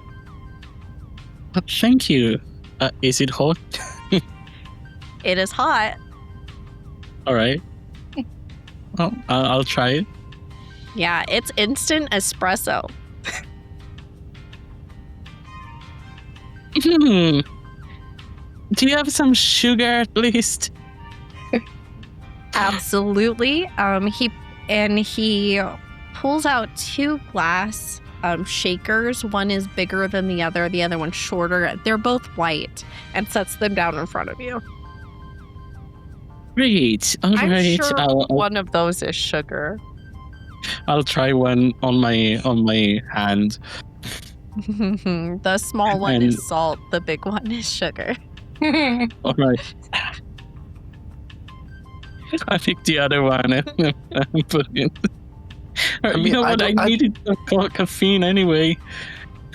Thank you. Is it hot? It is hot. All right. Well, I'll try it. Yeah, it's instant espresso. Do you have some sugar at least? Absolutely. He pulls out 2 glass shakers. One is bigger than the other one's shorter. They're both white, and sets them down in front of you. Great. All I'm right. sure one of those is sugar. I'll try one on my hand. The small one is salt. The big one is sugar. All right. I pick the other one and put it in. You know what? I needed some caffeine anyway.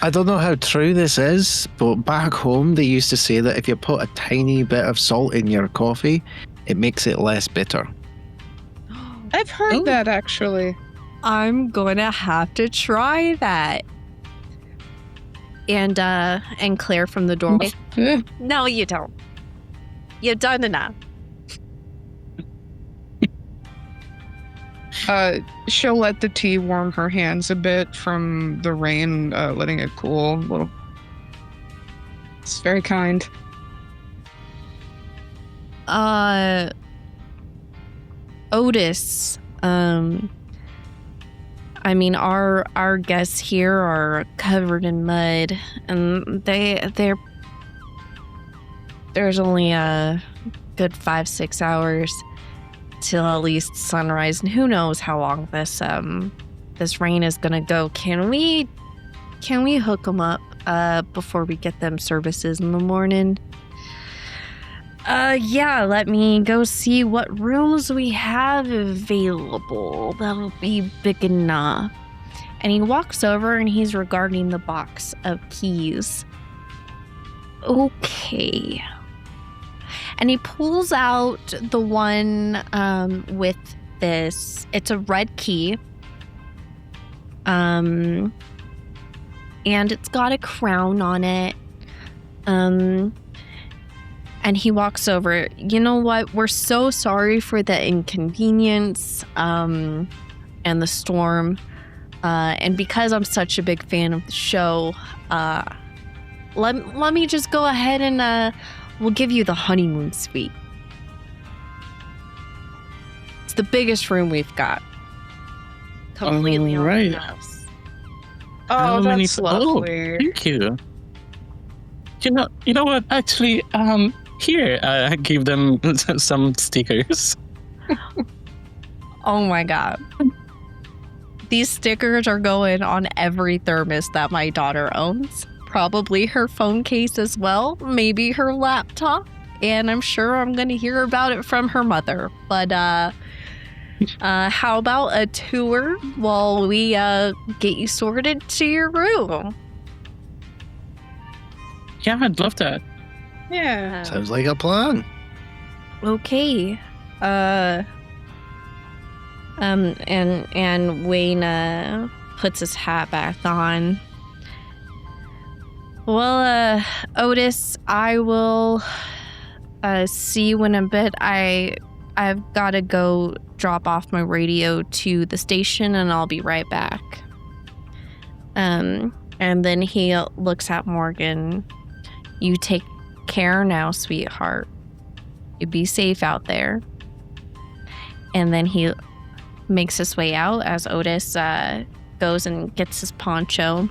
I don't know how true this is, but back home they used to say that if you put a tiny bit of salt in your coffee, it makes it less bitter. I've heard that, actually. I'm going to have to try that. And Claire from the doorway. No, you don't. You've done enough. She'll let the tea warm her hands a bit from the rain, letting it cool a little. It's very kind. Otis, I mean, our guests here are covered in mud, and there's only a good 5-6 hours till at least sunrise, and who knows how long this rain is gonna go. Can we hook them up before we get them services in the morning? Yeah, let me go see what rooms we have available. That'll be big enough. And he walks over and he's regarding the box of keys. Okay. And he pulls out the one with this. It's a red key. And it's got a crown on it. And he walks over. You know what? We're so sorry for the inconvenience and the storm. And because I'm such a big fan of the show, let me just go ahead and we'll give you the honeymoon suite. It's the biggest room we've got. Completely on the house. Oh, that's lovely. Thank you. You know what? Actually, here, I give them some stickers. Oh my god. These stickers are going on every thermos that my daughter owns. Probably her phone case as well. Maybe her laptop. And I'm sure I'm going to hear about it from her mother. But how about a tour while we get you sorted to your room? Yeah, I'd love that. Yeah. Sounds like a plan. Okay. And Wayne puts his hat back on. Well, Otis, I will see you in a bit. I've got to go drop off my radio to the station, and I'll be right back. And then he looks at Morgan. You take care now, sweetheart. You be safe out there. And then he makes his way out as Otis goes and gets his poncho,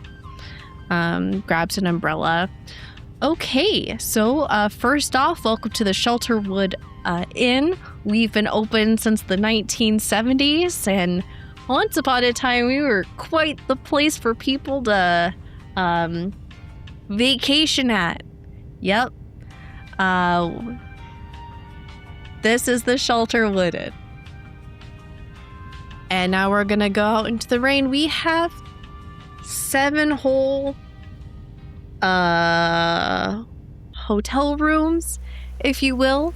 grabs an umbrella. Okay, so first off, welcome to the Shelterwood Inn. We've been open since the 1970s, and once upon a time, we were quite the place for people to vacation at. Yep. This is the Shelterwood Inn. And now we're gonna go out into the rain. We have 7 whole hotel rooms, if you will.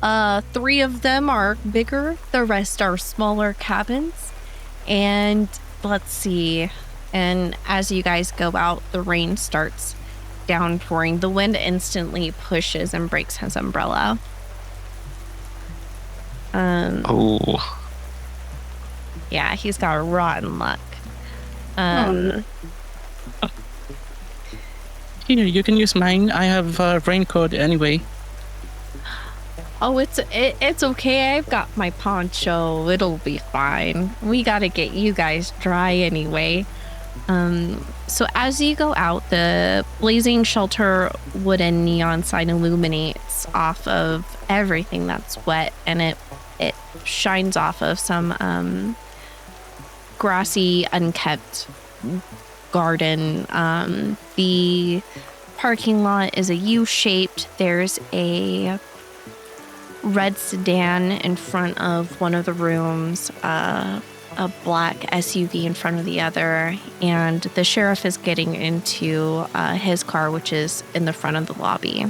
3 of them are bigger, the rest are smaller cabins. And let's see. And as you guys go out, the rain starts downpouring. The wind instantly pushes and breaks his umbrella. Yeah, he's got rotten luck. Here, you can use mine. I have a raincoat anyway. Oh, it's okay. I've got my poncho. It'll be fine. We gotta get you guys dry anyway. So as you go out, the blazing shelter wooden neon sign illuminates off of everything that's wet, and it shines off of some grassy, unkept garden. The parking lot is a U-shaped. There's a red sedan in front of one of the rooms, a black SUV in front of the other, and the sheriff is getting into his car, which is in the front of the lobby.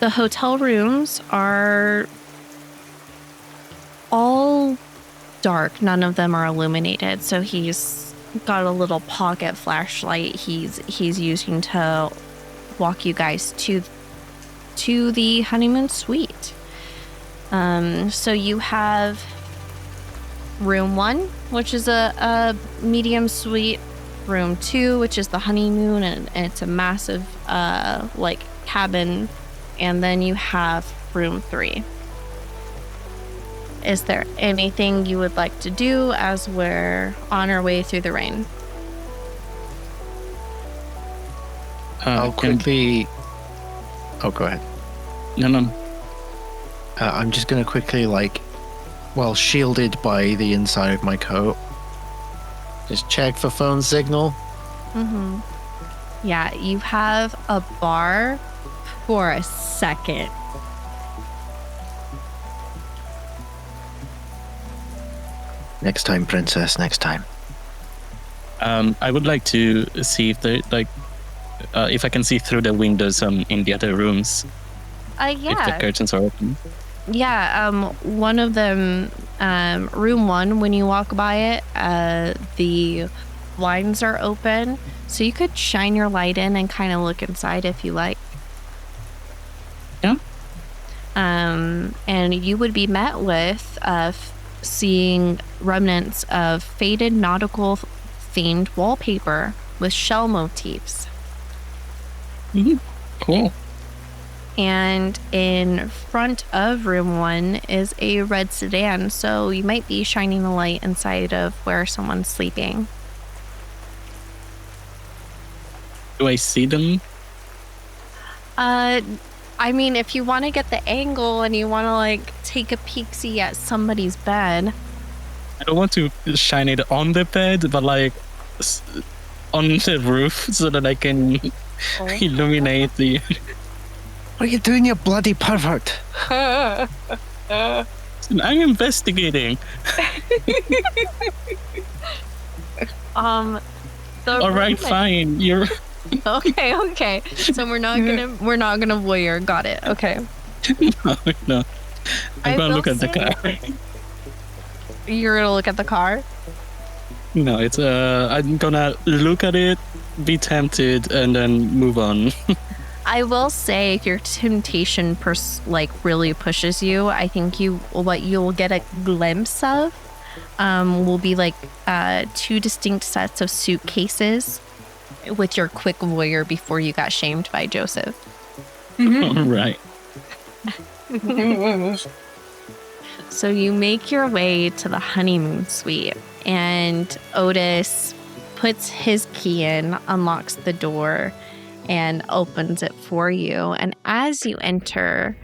The hotel rooms are all dark. None of them are illuminated, so he's got a little pocket flashlight he's using to walk you guys to the honeymoon suite. So you have room 1, which is a medium suite, room 2, which is the honeymoon, and it's a massive cabin, and then you have room 3. Is there anything you would like to do as we're on our way through the rain? I'll quickly... Oh, go ahead. No. I'm just going to quickly, shielded by the inside of my coat, just check for phone signal. Mm-hmm. Yeah, you have a bar for a second. Next time, princess, next time. I would like to see if if I can see through the windows in the other rooms. If the curtains are open. Yeah, one of them, room 1, when you walk by it, the blinds are open, so you could shine your light in and kind of look inside if you like. Yeah. And you would be met with seeing remnants of faded nautical themed wallpaper with shell motifs. Mm-hmm. Cool. And in front of room 1 is a red sedan, so you might be shining the light inside of where someone's sleeping. Do I see them? I mean, if you want to get the angle and you want to take a peek-see at somebody's bed. I don't want to shine it on the bed, but on the roof so that I can illuminate the... What are you doing, you bloody pervert? I'm investigating. All right, fine. You're okay. So we're not gonna voyeur. Got it. Okay. No. I'm gonna look at the car. You're gonna look at the car? No, it's I'm gonna look at it, be tempted, and then move on. I will say, if your temptation really pushes you, I think what you'll get a glimpse of will be 2 distinct sets of suitcases with your quick voyeur before you got shamed by Joseph. All right. So you make your way to the honeymoon suite, and Otis puts his key in, unlocks the door, and opens it for you. And as you enter,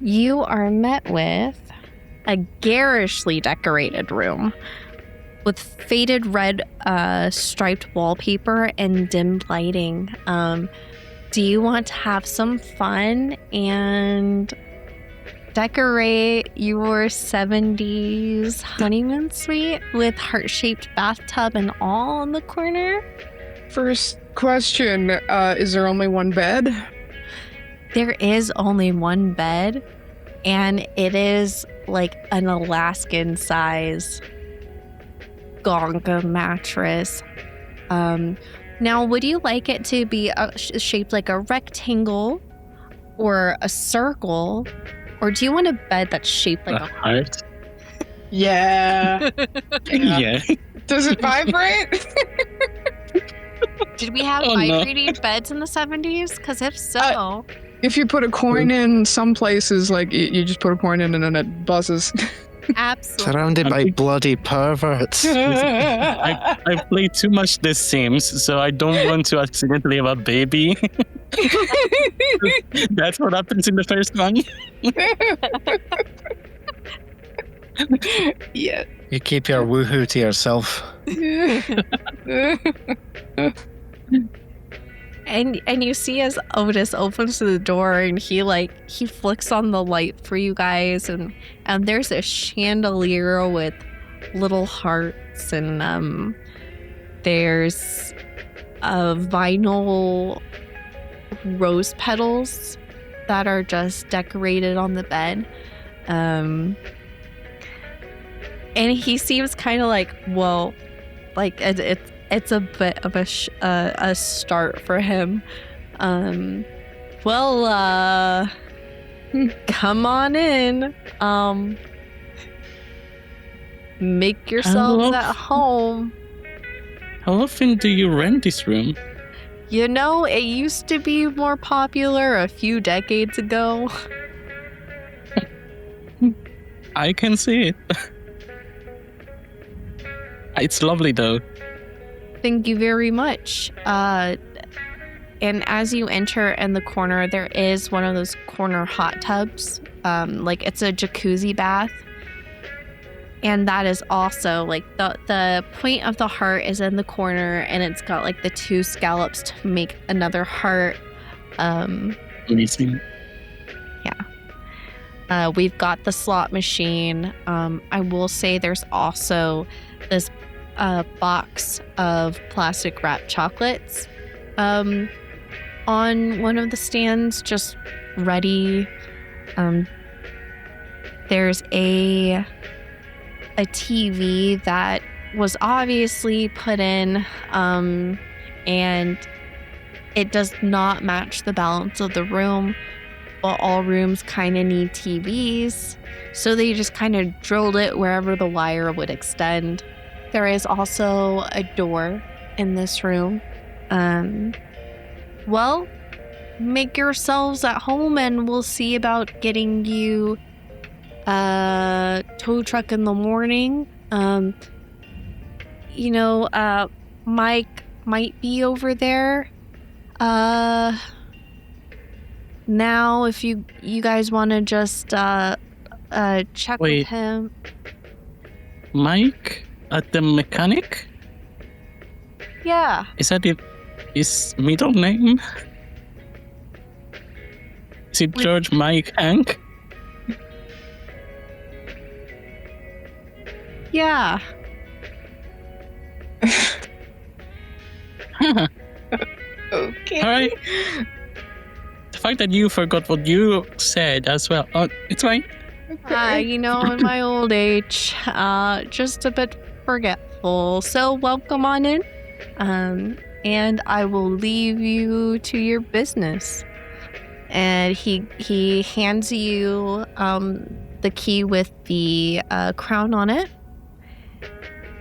you are met with a garishly decorated room with faded red striped wallpaper and dimmed lighting. Do you want to have some fun and decorate your 70s honeymoon suite with heart-shaped bathtub and all in the corner? First question, is there only one bed? There is only one bed, and it is an Alaskan size Gonga mattress. Now, would you like it to be shaped like a rectangle or a circle, or do you want a bed that's shaped like a heart? Yeah. Yeah. Does it vibrate? Did we have vibrating beds in the 70s? Because if so... if you put a coin in some places, you just put a coin in and then it buzzes. Absolutely. Surrounded by bloody perverts. I played too much The Sims, so I don't want to accidentally have a baby. That's what happens in the first one. Yeah. You keep your woohoo to yourself. And you see as Otis opens the door and he flicks on the light for you guys, and there's a chandelier with little hearts, and there's vinyl rose petals that are just decorated on the bed. And he seems kind of like, whoa, like it's a bit of a start for him. Well, come on in. Make yourselves at home. How often do you rent this room? You know, it used to be more popular a few decades ago. I can see it. It's lovely though. Thank you very much. And as you enter in the corner, there is one of those corner hot tubs. Like it's a jacuzzi bath. And that is also like the point of the heart is in the corner, and it's got like the two scallops to make another heart. Amazing. Yeah. We've got the slot machine. I will say there's also this box of plastic wrapped chocolates on one of the stands, just ready. There's a TV that was obviously put in, and it does not match the balance of the room, but all rooms kind of need TVs, so they just kind of drilled it wherever the wire would extend. There is also a door in this room. Well, make yourselves at home and we'll see about getting you a tow truck in the morning. Mike might be over there. Now, if you guys want to just check with him. Mike at the mechanic? Yeah. Is that his middle name? Is it George Mike Hank? Yeah. Okay. All right. The fact that you forgot what you said as well. Oh, it's fine. In my old age, just a bit forgetful. So welcome on in. And I will leave you to your business. And he hands you the key with the crown on it,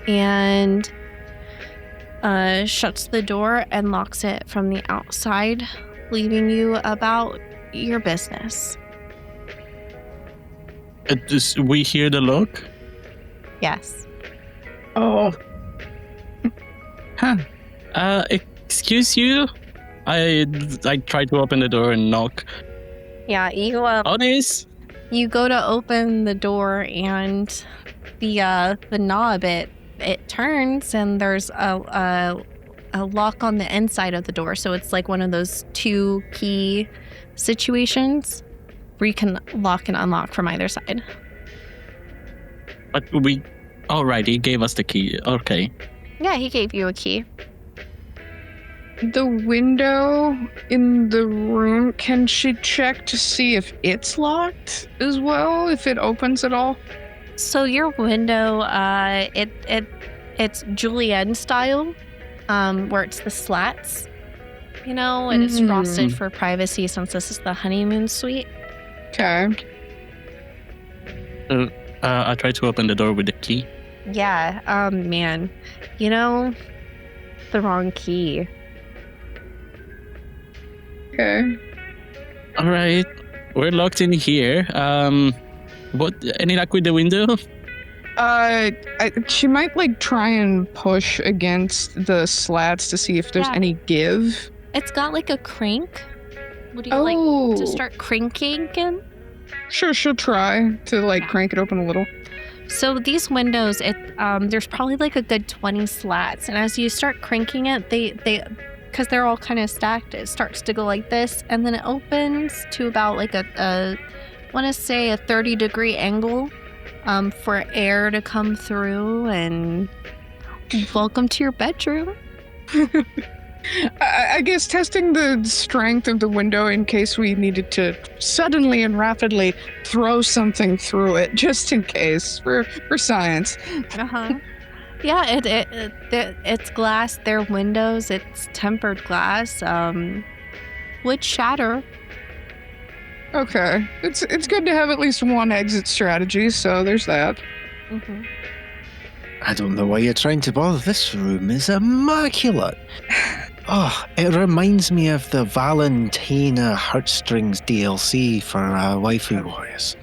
and shuts the door and locks it from the outside, leaving you about your business. We hear the lock? Yes. Oh. Huh. Excuse you? I try to open the door and knock. Yeah, Otis? you go to open the door, and the knob it turns, and there's a lock on the inside of the door. So it's like one of those 2 key situations where you can lock and unlock from either side. But he gave us the key. Okay. Yeah, he gave you a key. The window in the room, can she check to see if it's locked as well, if it opens at all? So your window, it's Julienne style, where it's the slats, and it's frosted for privacy since this is the honeymoon suite. Okay. I try to open the door with the key. Yeah, man, the wrong key. Okay. All right, we're locked in here. Any luck with the window? She might like try and push against the slats to see if there's Yeah. any give. It's got like a crank. Would you like to start cranking in? Sure, she'll try to like crank it open a little. So these windows, there's probably like a good 20 slats, and as you start cranking it, they because they're all kind of stacked, it starts to go like this, and then it opens to about like I want to say a 30-degree angle, for air to come through, and welcome to your bedroom. I guess testing the strength of the window in case we needed to suddenly and rapidly throw something through it, just in case, for science. Yeah, it's glass. They're windows. It's tempered glass. Would shatter. Okay, it's good to have at least one exit strategy. So there's that. Mm-hmm. I don't know why you're trying to bother. This room is immaculate. Oh, it reminds me of the Valentina Heartstrings DLC for Waifu Warriors.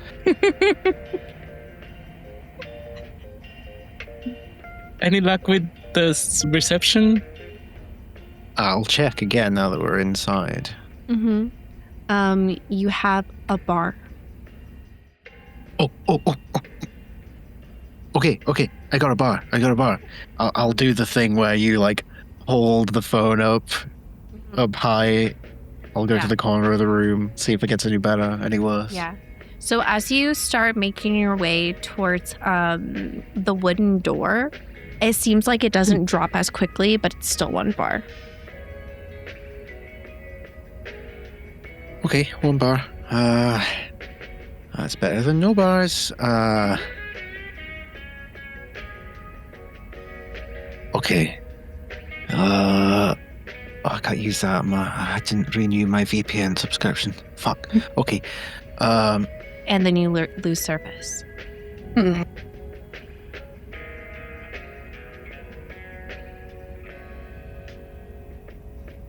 Any luck with the reception? I'll check again now that we're inside. Mm-hmm. You have a bar. Oh. Okay. I got a bar. I'll do the thing where you like hold the phone up high. I'll go to the corner of the room, see if it gets any better, any worse. Yeah. So as you start making your way towards the wooden door, it seems like it doesn't drop as quickly, but it's still one bar. Okay, one bar. That's better than no bars. Okay. I can't use that. I didn't renew my VPN subscription. Fuck. Okay. And then you lose service.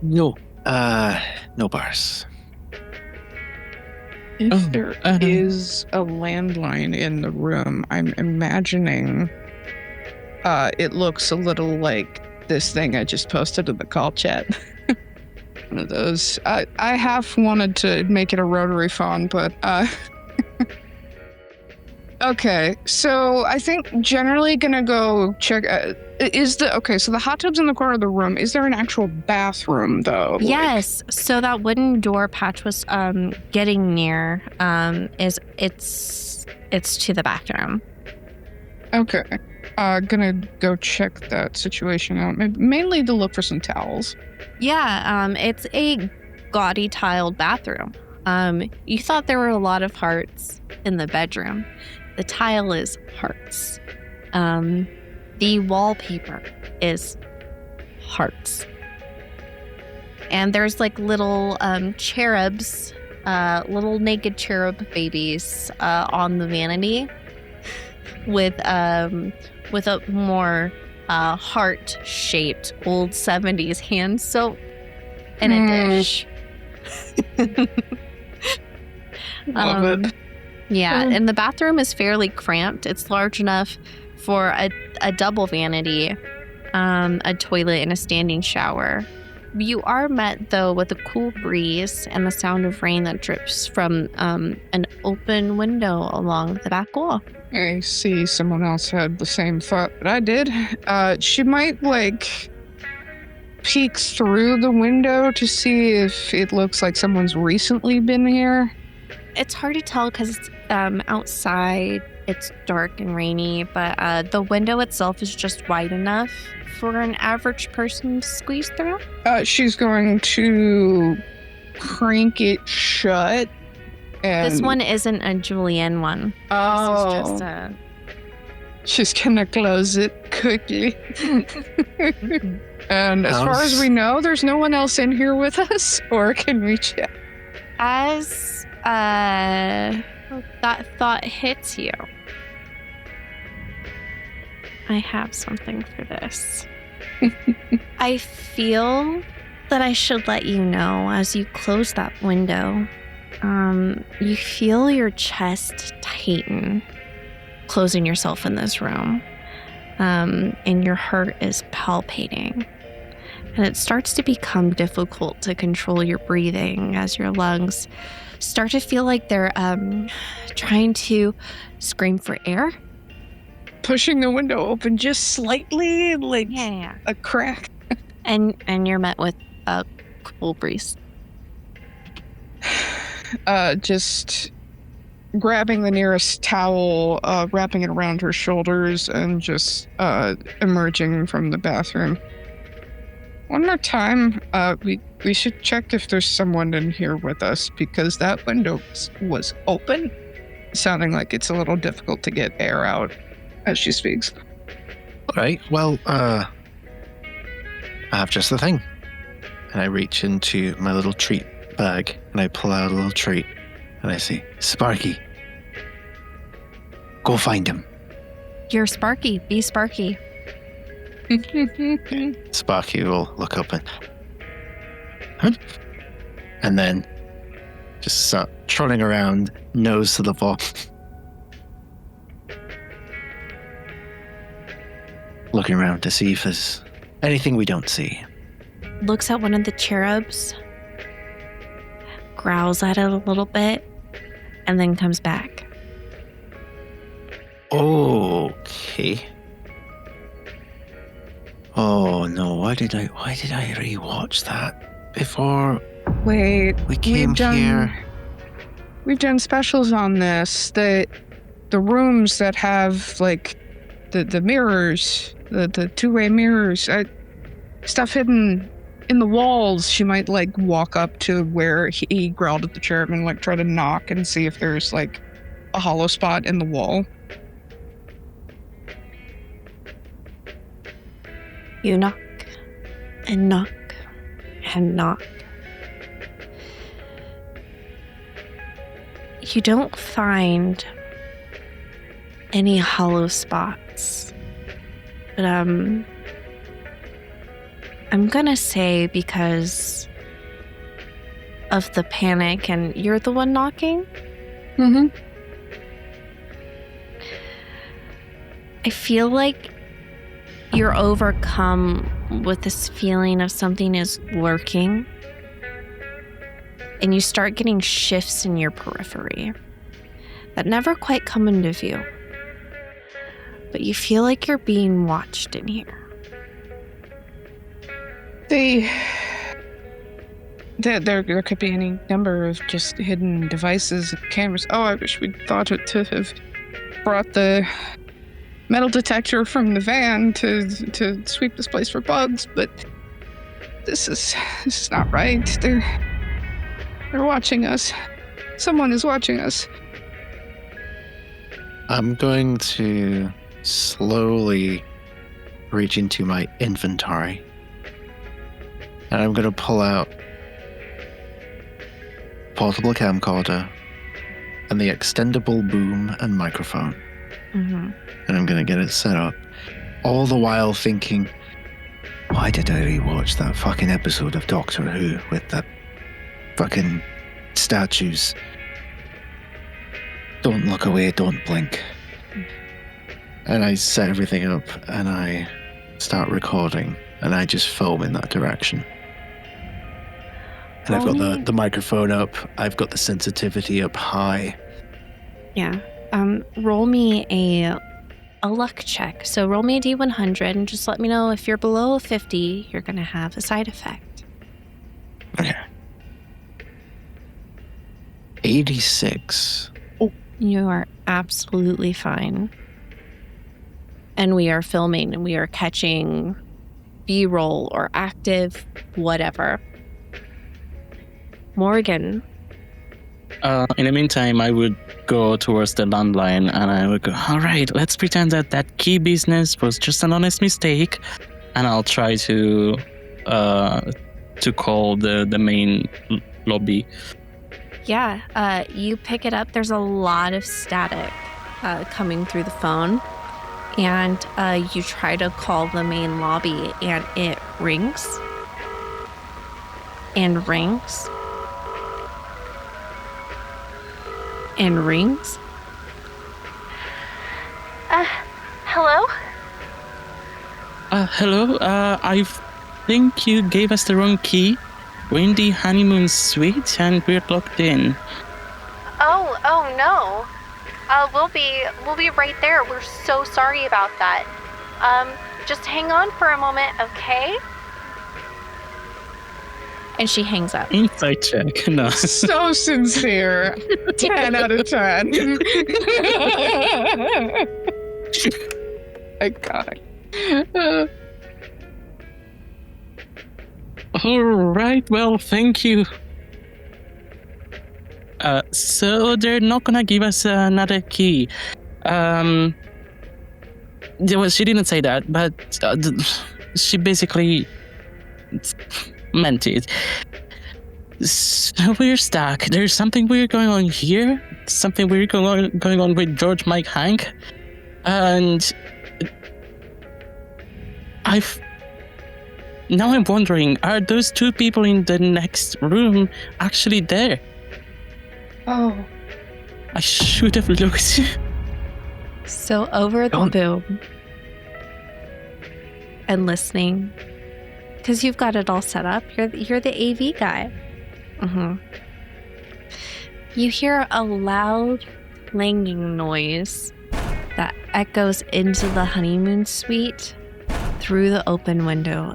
No. No bars. If there is a landline in the room, I'm imagining it looks a little like this thing I just posted in the call chat. One of those. I half wanted to make it a rotary phone, but okay. So I think generally gonna go check. So the hot tub's in the corner of the room. Is there an actual bathroom though? Yes. So that wooden door Patch was getting near it's to the bathroom. Okay. Gonna go check that situation out. Mainly to look for some towels. Yeah. It's a gaudy tiled bathroom. You thought there were a lot of hearts in the bedroom. The tile is hearts. The wallpaper is hearts. And there's like little cherubs, little naked cherub babies on the vanity with a more heart-shaped old 70s hand soap in a dish. Love it. Yeah, and the bathroom is fairly cramped. It's large enough for a double vanity, a toilet, and a standing shower. You are met, though, with a cool breeze and the sound of rain that drips from an open window along the back wall. I see someone else had the same thought that I did. She might, peek through the window to see if it looks like someone's recently been here. It's hard to tell because it's outside. It's dark and rainy, but the window itself is just wide enough for an average person to squeeze through. She's going to crank it shut. And This one isn't a Julienne one. Oh. This is just a... She's gonna close it quickly. And as far as we know, there's no one else in here with us, or can we check? As that thought hits you, I have something for this. I feel that I should let you know as you close that window, you feel your chest tighten closing yourself in this room. And your heart is palpitating. And it starts to become difficult to control your breathing as your lungs start to feel like they're trying to scream for air. Pushing the window open just slightly, like a crack. And you're met with a cool breeze. Just grabbing the nearest towel, wrapping it around her shoulders, and just emerging from the bathroom. One more time, we should check if there's someone in here with us, because that window was open, sounding like it's a little difficult to get air out as she speaks. All right, well, I have just the thing. And I reach into my little treat bag, and I pull out a little treat, and I say, Sparky, go find him. You're Sparky. Be Sparky. Sparky will look up and... Huh? And then just start trotting around, nose to the floor. Looking around to see if there's anything we don't see. Looks at one of the cherubs, growls at it a little bit, and then comes back. Okay. Oh no, why did I rewatch that before Wait, we came here? We've done specials on this. The rooms that have like the mirrors, the two-way mirrors, stuff hidden in the walls. She might like walk up to where he growled at the cherub and like try to knock and see if there's like a hollow spot in the wall. You knock and knock and knock. You don't find any hollow spots. But I'm gonna say, because of the panic and you're the one knocking, Mm-hmm. I feel like you're overcome with this feeling of something is lurking, and you start getting shifts in your periphery that never quite come into view. But you feel like you're being watched in here. There could be any number of just hidden devices, cameras. Oh, I wish we'd thought to have brought the metal detector from the van to sweep this place for bugs, but this is not right. They're watching us. Someone is watching us. I'm going to slowly reach into my inventory, and I'm going to pull out portable camcorder and the extendable boom and microphone. Mm-hmm. And I'm going to get it set up. All the while thinking, why did I rewatch that fucking episode of Doctor Who with that fucking statues? Don't look away, don't blink. And I set everything up and I start recording and I just film in that direction. And I've got the microphone up. I've got the sensitivity up high. Yeah. Roll me a luck check. So roll me a D100 and just let me know if you're below 50, you're going to have a side effect. Okay. 86. You are absolutely fine. And we are filming and we are catching B-roll or active, whatever. Morgan. In the meantime, I would go towards the landline and I would go, all right, let's pretend that key business was just an honest mistake. And I'll try to call the main lobby. Yeah, you pick it up. There's a lot of static coming through the phone. And you try to call the main lobby and it rings. And rings. And rings. Hello. I think you gave us the wrong key. We're in the honeymoon suite and we're locked in. Oh no. We'll be right there. We're so sorry about that. Just hang on for a moment, okay? And she hangs up. Insight check. No. So sincere. 10 out of 10. My God. All right. Well, thank you. So they're not gonna give us another key. Well, she didn't say that, but she basically meant it. So we're stuck. There's something weird going on here. Something weird going on with George, Mike, Hank, and now I'm wondering: are those two people in the next room actually there? Oh. I should have looked. So over the boom and listening, because you've got it all set up. You're the AV guy. Mm-hmm. You hear a loud clanging noise that echoes into the honeymoon suite through the open window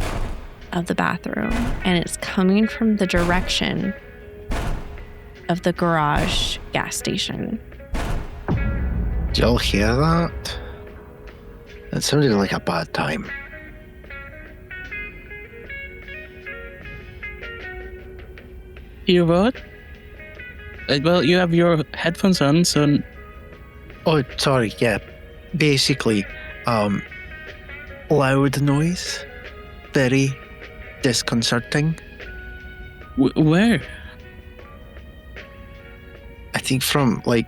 of the bathroom, and it's coming from the direction of the garage gas station. Did y'all hear that? That sounded like a bad time. You what? Well, you have your headphones on, so... Oh, sorry, yeah. Basically, loud noise. Very disconcerting. Where? I think from, like,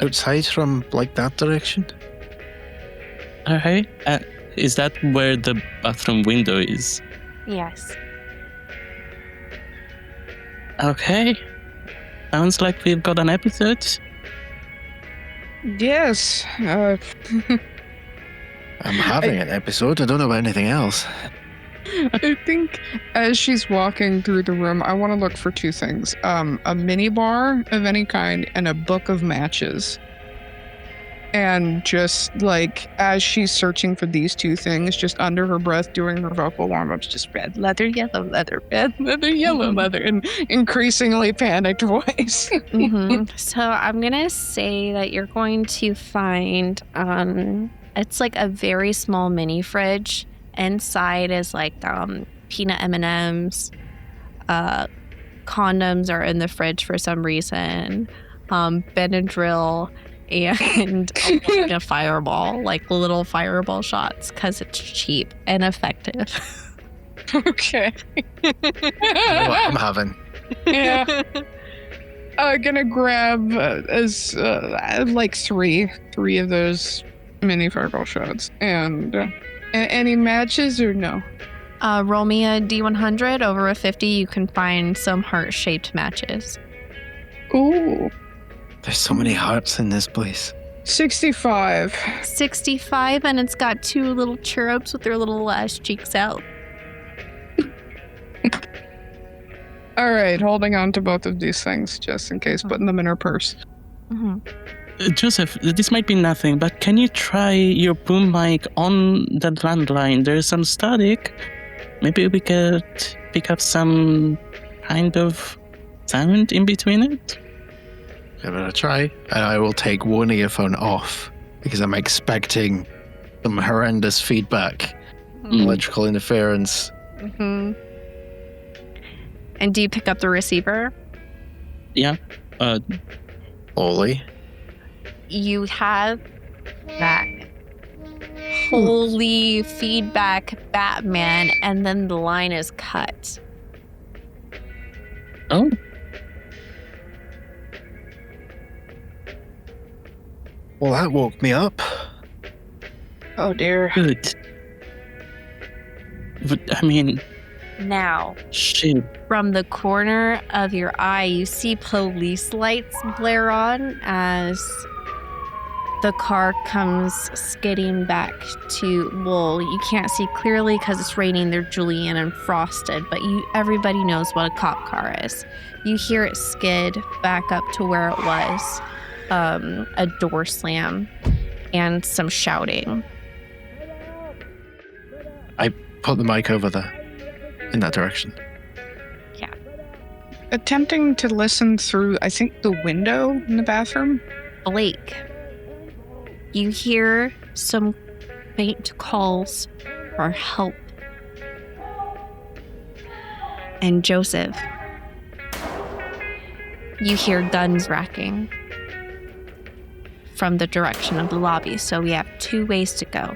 outside from, like, that direction. Alright. Is that where the bathroom window is? Yes. Okay. Sounds like we've got an episode. Yes. I'm having an episode. I don't know about anything else. I think as she's walking through the room, I want to look for two things. A mini bar of any kind and a book of matches. And just like as she's searching for these two things, just under her breath doing her vocal warm-ups, just red leather, yellow leather, red leather, yellow leather, and increasingly panicked voice. Mm-hmm. So I'm gonna say that you're going to find it's like a very small mini fridge. Inside is like peanut M&Ms. Condoms are in the fridge for some reason. Benadryl and a fireball, like little fireball shots, because it's cheap and effective. Okay. I know what I'm having. Yeah. Gonna grab like three of those mini fireball shots. And any matches or no? Roll me a D100. Over a 50, you can find some heart-shaped matches. Ooh. There's so many hearts in this place. 65. 65, and it's got two little cherubs with their little ass cheeks out. All right, holding on to both of these things just in case, putting them in her purse. Mm-hmm. Joseph, this might be nothing, but can you try your boom mic on the landline? There's some static. Maybe we could pick up some kind of sound in between it? Give it a try. And I will take one earphone off because I'm expecting some horrendous feedback. Electrical interference. Mm-hmm. And do you pick up the receiver? Yeah. Ollie. You have that holy feedback Batman, and then the line is cut. Oh. Well, that woke me up. Oh dear. Good. But, I mean... Now, shit. from the corner of your eye, you see police lights blare on as the car comes skidding back to, well, you can't see clearly because it's raining. They're Julian and frosted, but everybody knows what a cop car is. You hear it skid back up to where it was, a door slam, and some shouting. I put the mic over there, in that direction. Yeah. Attempting to listen through, I think, the window in the bathroom. Blake, you hear some faint calls for help. And Joseph, you hear guns racking from the direction of the lobby. So we have 2 ways to go.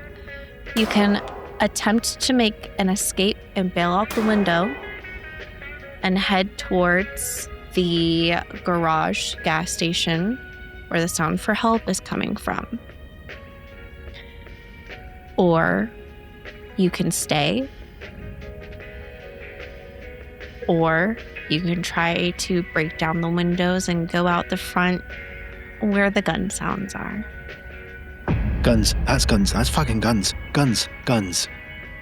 You can attempt to make an escape and bail out the window and head towards the garage gas station where the sound for help is coming from. Or you can stay, or you can try to break down the windows and go out the front where the gun sounds are. Guns. That's guns. That's fucking guns. Guns. Guns.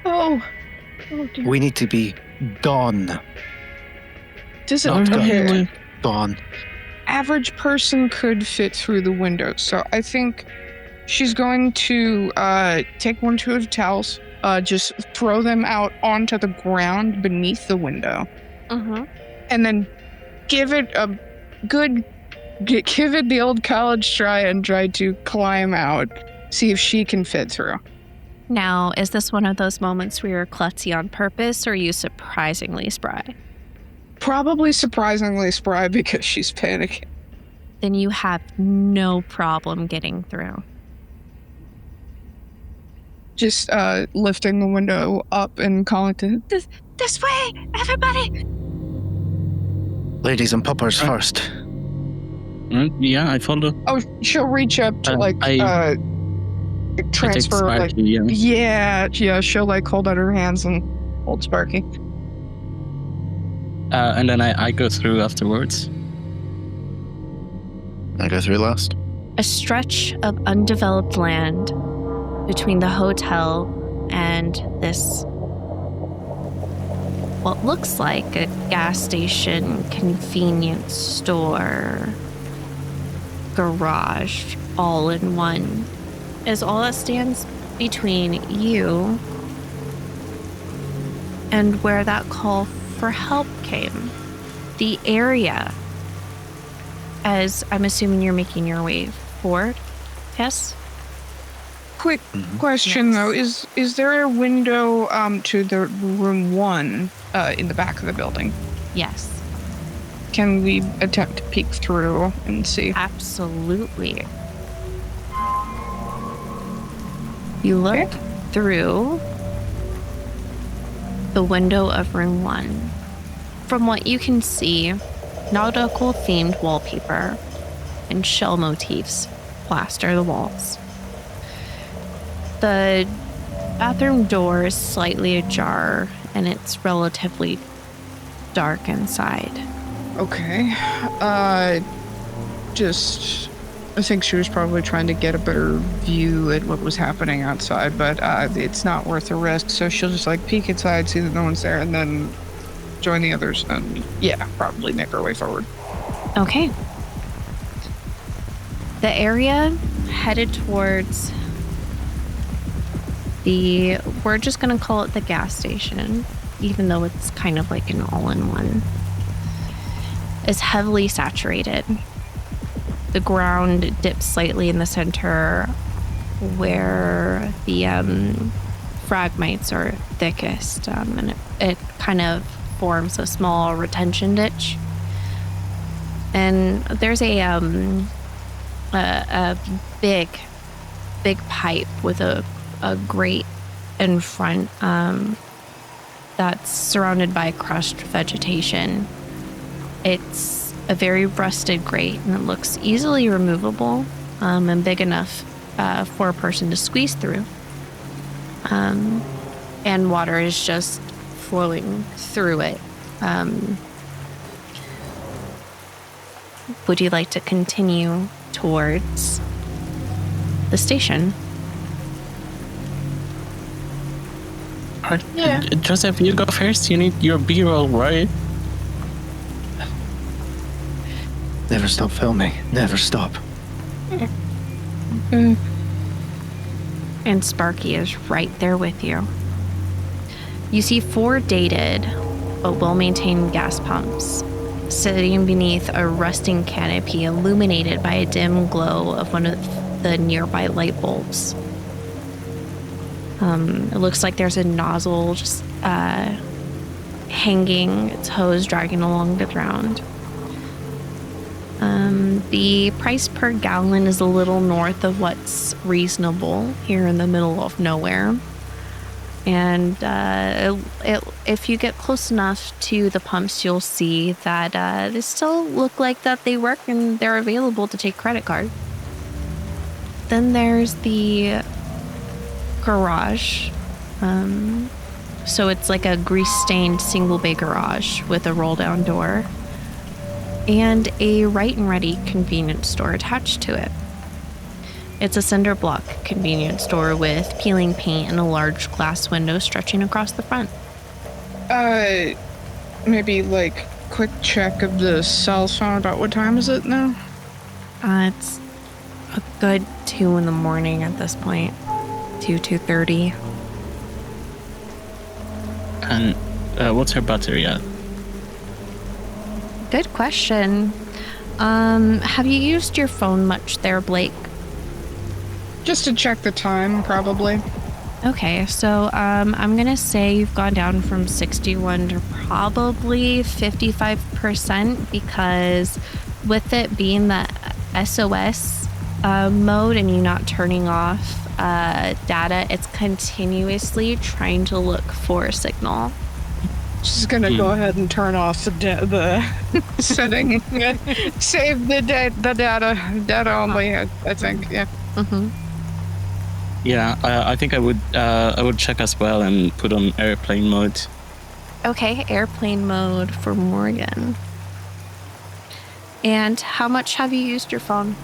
Oh dear. We need to be gone. Does it Not okay. gone. Gone. Average person could fit through the window, so I think she's going to take 1 or 2 of the towels, just throw them out onto the ground beneath the window, and then give it the old college try and try to climb out, see if she can fit through. Now, is this one of those moments where you're klutzy on purpose, or are you surprisingly spry? Probably surprisingly spry because she's panicking. Then you have no problem getting through. Just lifting the window up and calling to this way, everybody. Ladies and puppers first. Yeah, I follow. Oh, she'll reach up to transfer. I take Sparky, yeah. She'll hold out her hands and hold Sparky. And then I go through afterwards. I go through last. A stretch of undeveloped land between the hotel and this, what looks like a gas station, convenience store, garage, all in one, is all that stands between you and where that call for help came. The area, as I'm assuming you're making your way forward. Yes? Quick question though, is there a window to the room 1 in the back of the building? Yes. Can we attempt to peek through and see? Absolutely. You look through the window of room 1. From what you can see, nautical themed wallpaper and shell motifs plaster the walls. The bathroom door is slightly ajar and it's relatively dark inside. Okay. I think she was probably trying to get a better view at what was happening outside, but it's not worth the risk, so she'll just peek inside, see that no one's there, and then join the others, and probably make her way forward. Okay. The area headed towards we're just gonna call it the gas station, even though it's kind of like an all-in-one, is heavily saturated. The ground dips slightly in the center where the fragmites are thickest, and it kind of forms a small retention ditch. And there's a big pipe with a grate in front that's surrounded by crushed vegetation. It's a very rusted grate, and it looks easily removable and big enough for a person to squeeze through. And water is just flowing through it. Would you like to continue towards the station. Yeah. Joseph, you go first. You need your B-roll, right? Never stop filming. Never stop. And Sparky is right there with you. You see 4 dated but well-maintained gas pumps sitting beneath a rusting canopy illuminated by a dim glow of one of the nearby light bulbs. It looks like there's a nozzle just hanging, its hose dragging along the ground. The price per gallon is a little north of what's reasonable here in the middle of nowhere. And if you get close enough to the pumps, you'll see that they still look like that they work and they're available to take credit card. Then there's the garage. So it's like a grease-stained single bay garage with a roll-down door and a Right and Ready convenience store attached to it. It's a cinder block convenience store with peeling paint and a large glass window stretching across the front. Maybe like quick check of the cell phone. About what time is it now? It's a good 2 in the morning at this point. 2:30. And what's her battery at? Good question. Have you used your phone much there, Blake? Just to check the time, probably. Okay, so I'm gonna say you've gone down from 61 to probably 55% because with it being the SOS mode and you not turning off data, it's continuously trying to look for a signal. Just gonna go ahead and turn off the setting. Save the data only. I think. Yeah. Mm-hmm. Yeah, I think I would check as well and put on airplane mode. Okay, airplane mode for Morgan. And how much have you used your phone?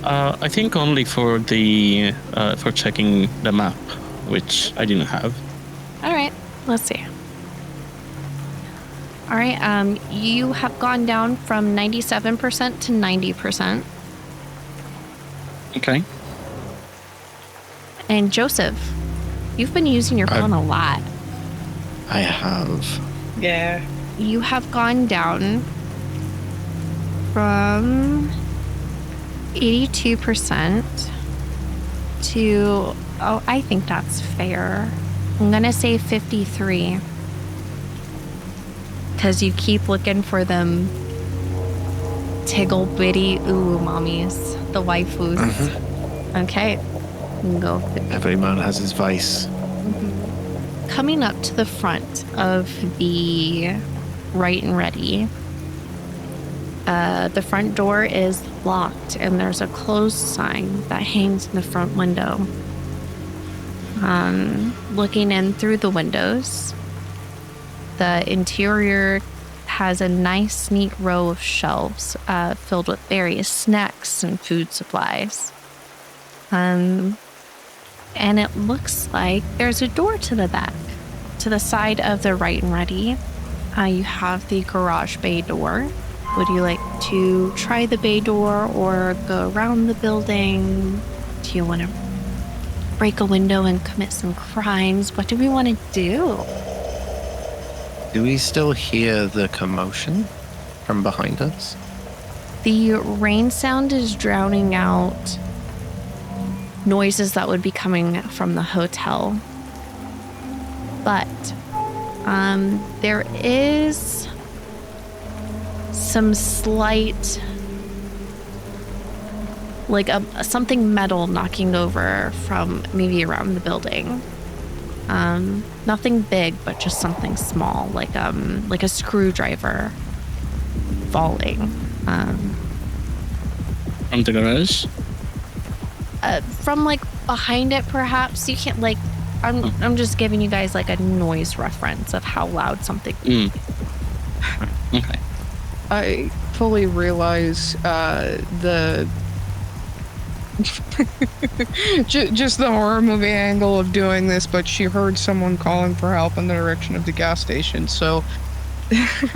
I think only for the for checking the map, which I didn't have. All right, let's see. All right, you have gone down from 97% to 90%. Okay. And Joseph, you've been using your phone a lot. I have. Yeah. You have gone down from 82% to, oh, I think that's fair. I'm going to say 53. Because you keep looking for them tiggle bitty ooh mommies, the waifus. Mm-hmm. Okay, you can go. Every man has his vice. Mm-hmm. Coming up to the front of the Right and Ready, the front door is locked and there's a closed sign that hangs in the front window. Looking in through the windows, the interior has a nice, neat row of shelves filled with various snacks and food supplies. And it looks like there's a door to the back. To the side of the Right and Ready, you have the garage bay door. Would you like to try the bay door or go around the building? Do you want to break a window and commit some crimes? What do we want to do? Do we still hear the commotion from behind us? The rain sound is drowning out noises that would be coming from the hotel. But there is some slight, like something metal knocking over from maybe around the building. Nothing big, but just something small, like a screwdriver falling. From the garage? From like behind it, perhaps. You can't like. I'm just giving you guys like a noise reference of how loud something. Okay. I fully realize the Just the horror movie angle of doing this, but she heard someone calling for help in the direction of the gas station, so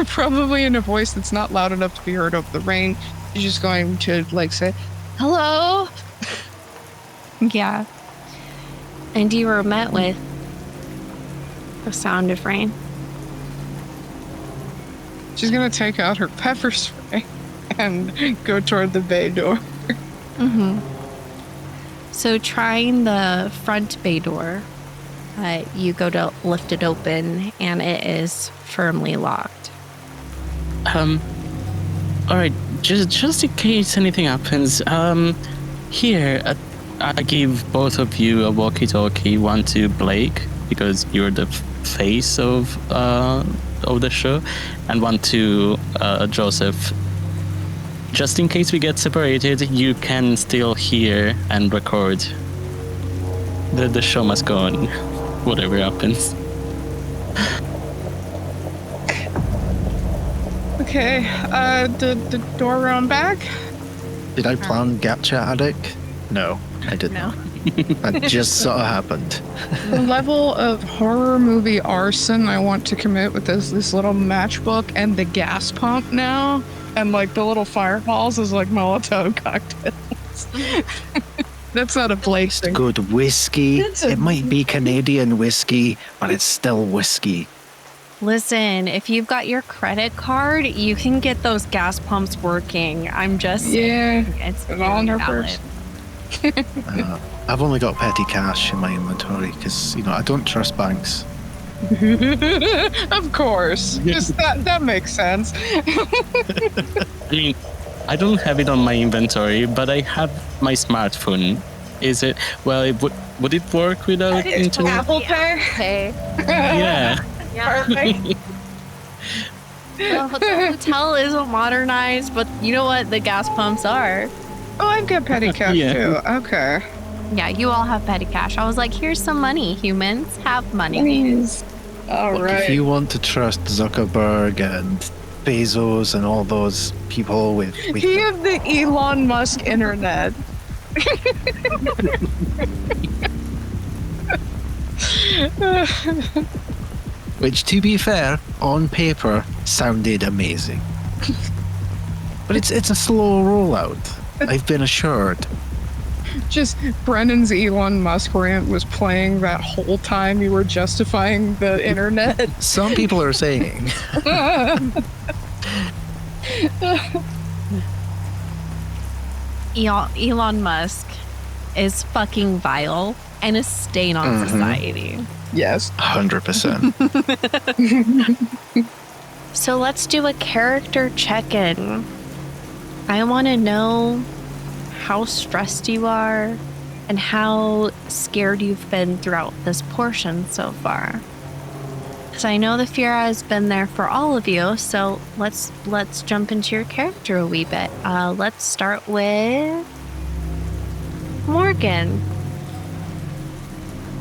probably in a voice that's not loud enough to be heard over the rain, she's just going to say, "Hello?" Yeah. And you were met with the sound of rain. She's gonna take out her pepper spray and go toward the bay door. Mm-hmm. So trying the front bay door, you go to lift it open and it is firmly locked. All right, just in case anything happens, here, I give both of you a walkie-talkie, one to Blake, because you're the face of the show, and one to Joseph. Just in case we get separated, you can still hear and record. The show must go on, whatever happens. Okay, the door round back. Did I plan Gacha Attic? No, I didn't. No. That just sort of happened. The level of horror movie arson I want to commit with this little matchbook and the gas pump now, and the little fireballs is Molotov cocktails. That's not a Blake thing. Good whiskey. It might be Canadian whiskey, but it's still whiskey. Listen, if you've got your credit card, you can get those gas pumps working. I'm just Yeah, it's it's all in her valid. purse. I've only got petty cash in my inventory because, I don't trust banks. Of course. Just that makes sense. I mean, I don't have it on my inventory, but I have my smartphone. Is it? Well, would it work without internet? Apple Pay. Hey. Yeah. Perfect. The hotel isn't modernized, but you know what the gas pumps are. Oh, I've got petty cash Yeah. too. Okay. Yeah, you all have petty cash. I was like, here's some money, humans. Have money. Please. All Look, right. if you want to trust Zuckerberg and Bezos and all those people with He have the Elon Musk internet. which, to be fair, on paper sounded amazing. But it's a slow rollout. I've been assured. Just Brennan's Elon Musk rant was playing that whole time you were justifying the internet. Some people are saying. Elon Musk is fucking vile and a stain on society. Yes. 100%. So let's do a character check-in. I want to know how stressed you are and how scared you've been throughout this portion so far. Because I know the fear has been there for all of you, so let's jump into your character a wee bit. Let's start with Morgan.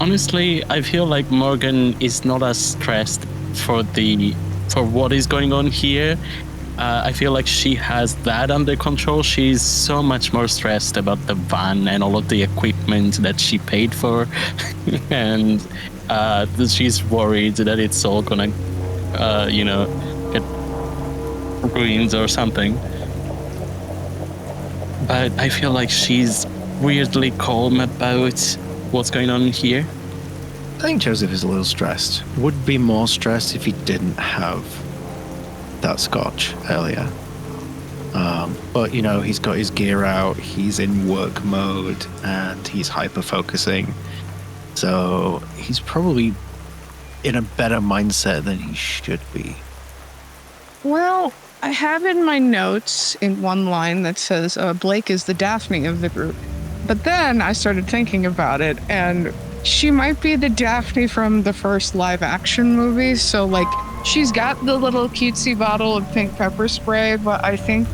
Honestly, I feel like Morgan is not as stressed for what is going on here. I feel like she has that under control. She's so much more stressed about the van and all of the equipment that she paid for. And she's worried that it's all gonna, get ruined or something. But I feel like she's weirdly calm about what's going on here. I think Joseph is a little stressed. Would be more stressed if he didn't have that scotch earlier. But he's got his gear out, he's in work mode, and he's hyper focusing. So he's probably in a better mindset than he should be. Well, I have in my notes in one line that says Blake is the Daphne of the group. But then I started thinking about it, and she might be the Daphne from the first live action movie. So she's got the little cutesy bottle of pink pepper spray, but I think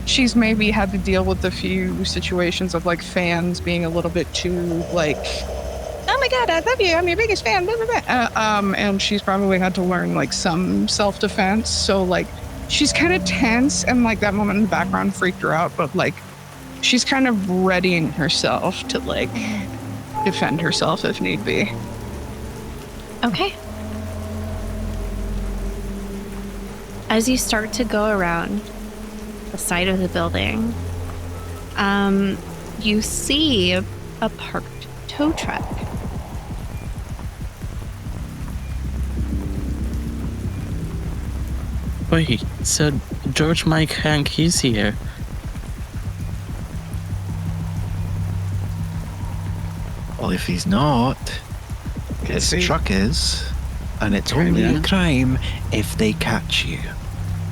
she's maybe had to deal with a few situations of fans being a little bit too oh my god, I love you, I'm your biggest fan, blah, blah, blah. And she's probably had to learn some self-defense. So she's kind of tense, and that moment in the background freaked her out, but she's kind of readying herself to like defend herself if need be. Okay. As you start to go around the side of the building, you see a parked tow truck. Wait, so George Mike Hank is here. Well, if he's not, his he? truck is. And it's only a crime if they catch you.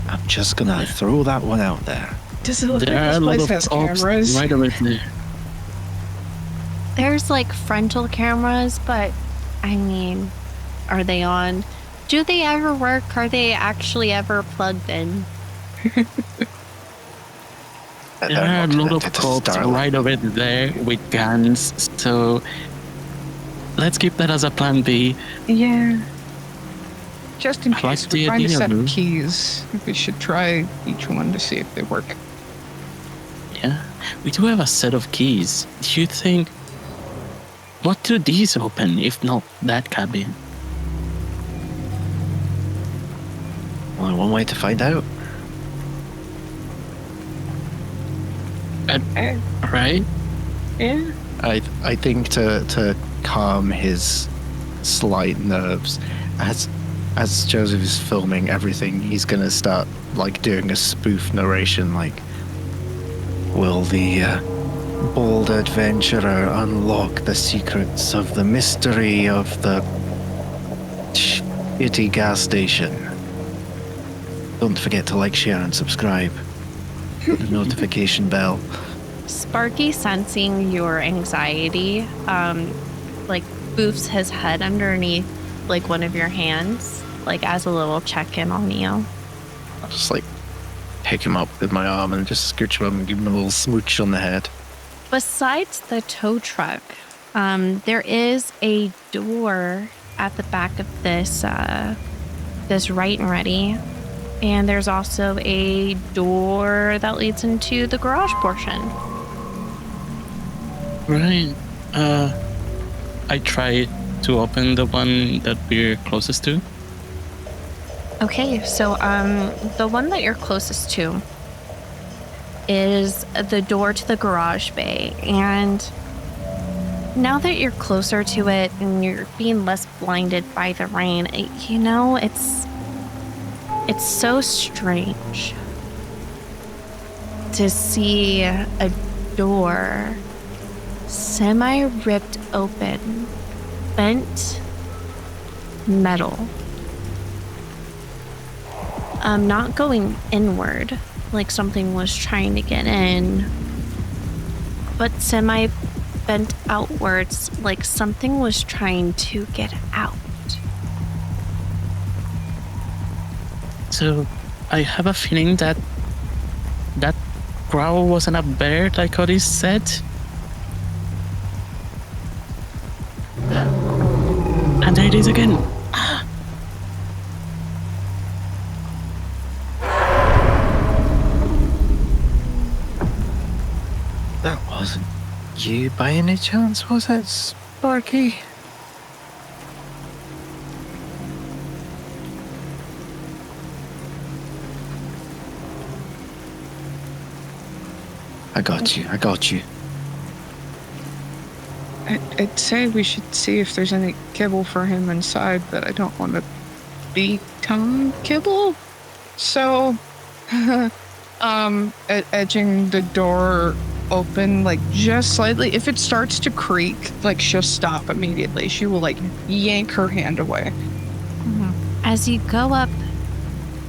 I'm just gonna throw that one out there. Does it look There are like a this lot place of has cops cameras? right over there. There's like frontal cameras, but I mean, are they on? Do they ever work? Are they actually ever plugged in? There are a lot of cops right over there with guns, so let's keep that as a plan B. Yeah. Just in I like case the we find a idea, set Lou. of keys, we should try each one to see if they work. Yeah, we do have a set of keys. Do you think... What do these open, if not that cabin? Only one way to find out. Right? Yeah. I think to calm his slight nerves, as Joseph is filming everything, he's gonna start like doing a spoof narration, like, will the bold adventurer unlock the secrets of the mystery of the shitty gas station? Don't forget to like, share, and subscribe. Hit the notification bell. Sparky, sensing your anxiety, like boofs his head underneath like one of your hands, like as a little check-in on you. I'll just like pick him up with my arm and just scooch him up and give him a little smooch on the head. Besides the tow truck, there is a door at the back of this right and ready, and there's also a door that leads into the garage portion. Right. I try to open the one that we're closest to. Okay, so the one that you're closest to is the door to the garage bay, and now that you're closer to it and you're being less blinded by the rain, it's so strange to see a door semi-ripped open, bent metal. Not going inward like something was trying to get in, but semi-bent outwards like something was trying to get out. So I have a feeling that growl wasn't a bear like Cody said. And there it is again. That wasn't you by any chance, was it, Sparky? I got you. I'd say we should see if there's any kibble for him inside, but I don't want to become kibble. So, edging the door open, like just slightly. If it starts to creak, like she'll stop immediately. She will like yank her hand away. As you go up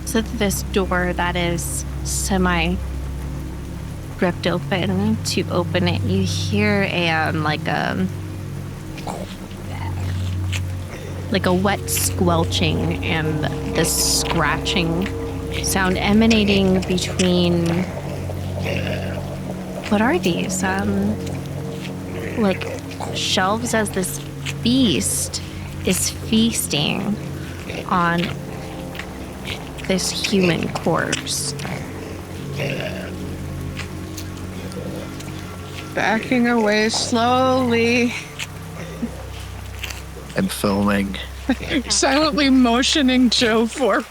to this door that is ripped open, to open it, you hear a wet squelching and this scratching sound emanating between, what are these, like shelves, as this beast is feasting on this human corpse. backing away slowly, I'm filming. silently motioning Joe forward.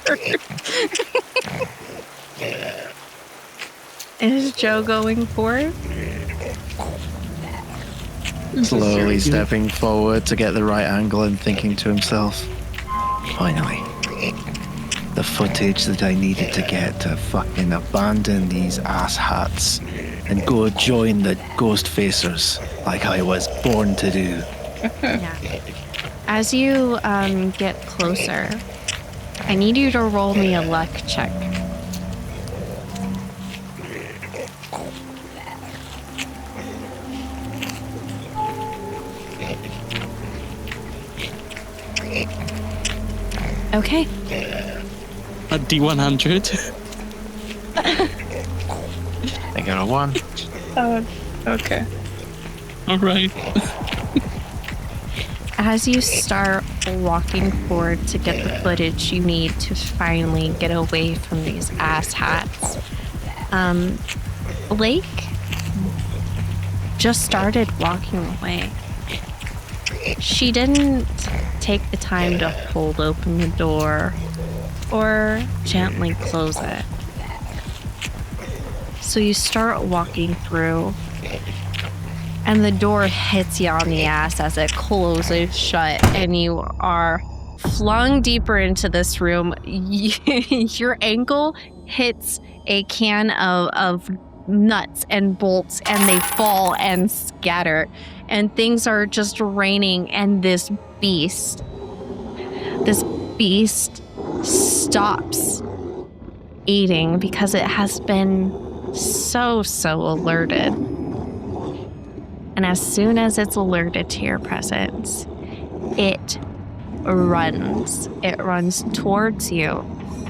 Is Joe going forward? Slowly stepping forward to get the right angle and thinking to himself, finally, the footage that I needed to get to fucking abandon these asshats and go join the ghost facers like I was born to do. Yeah. As you get closer, I need you to roll me a luck check. Okay. A D100. I got a 1. Okay. All right. As you start walking forward to get the footage you need to finally get away from these asshats, Blake just started walking away. She didn't take the time to hold open the door or gently close it. So you start walking through, and the door hits you on the ass as it closes shut, and you are flung deeper into this room. Your ankle hits a can of nuts and bolts, and they fall and scatter, and things are just raining, and this beast stops eating because it has been so alerted. And as soon as it's alerted to your presence, it runs. It runs towards you,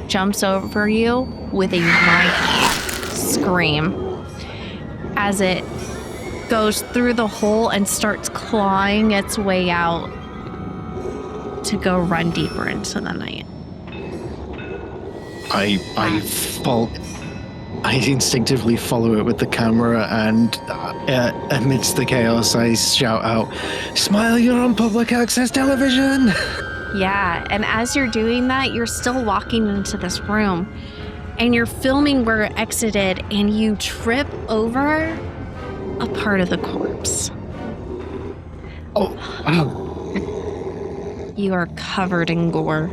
jumps over you with a mighty scream as it goes through the hole and starts clawing its way out to go run deeper into the night. I instinctively follow it with the camera, and amidst the chaos, I shout out, "Smile, you're on public access television!" Yeah, and as you're doing that, you're still walking into this room, and you're filming where it exited, and you trip over a part of the corpse. Oh, wow. You are covered in gore.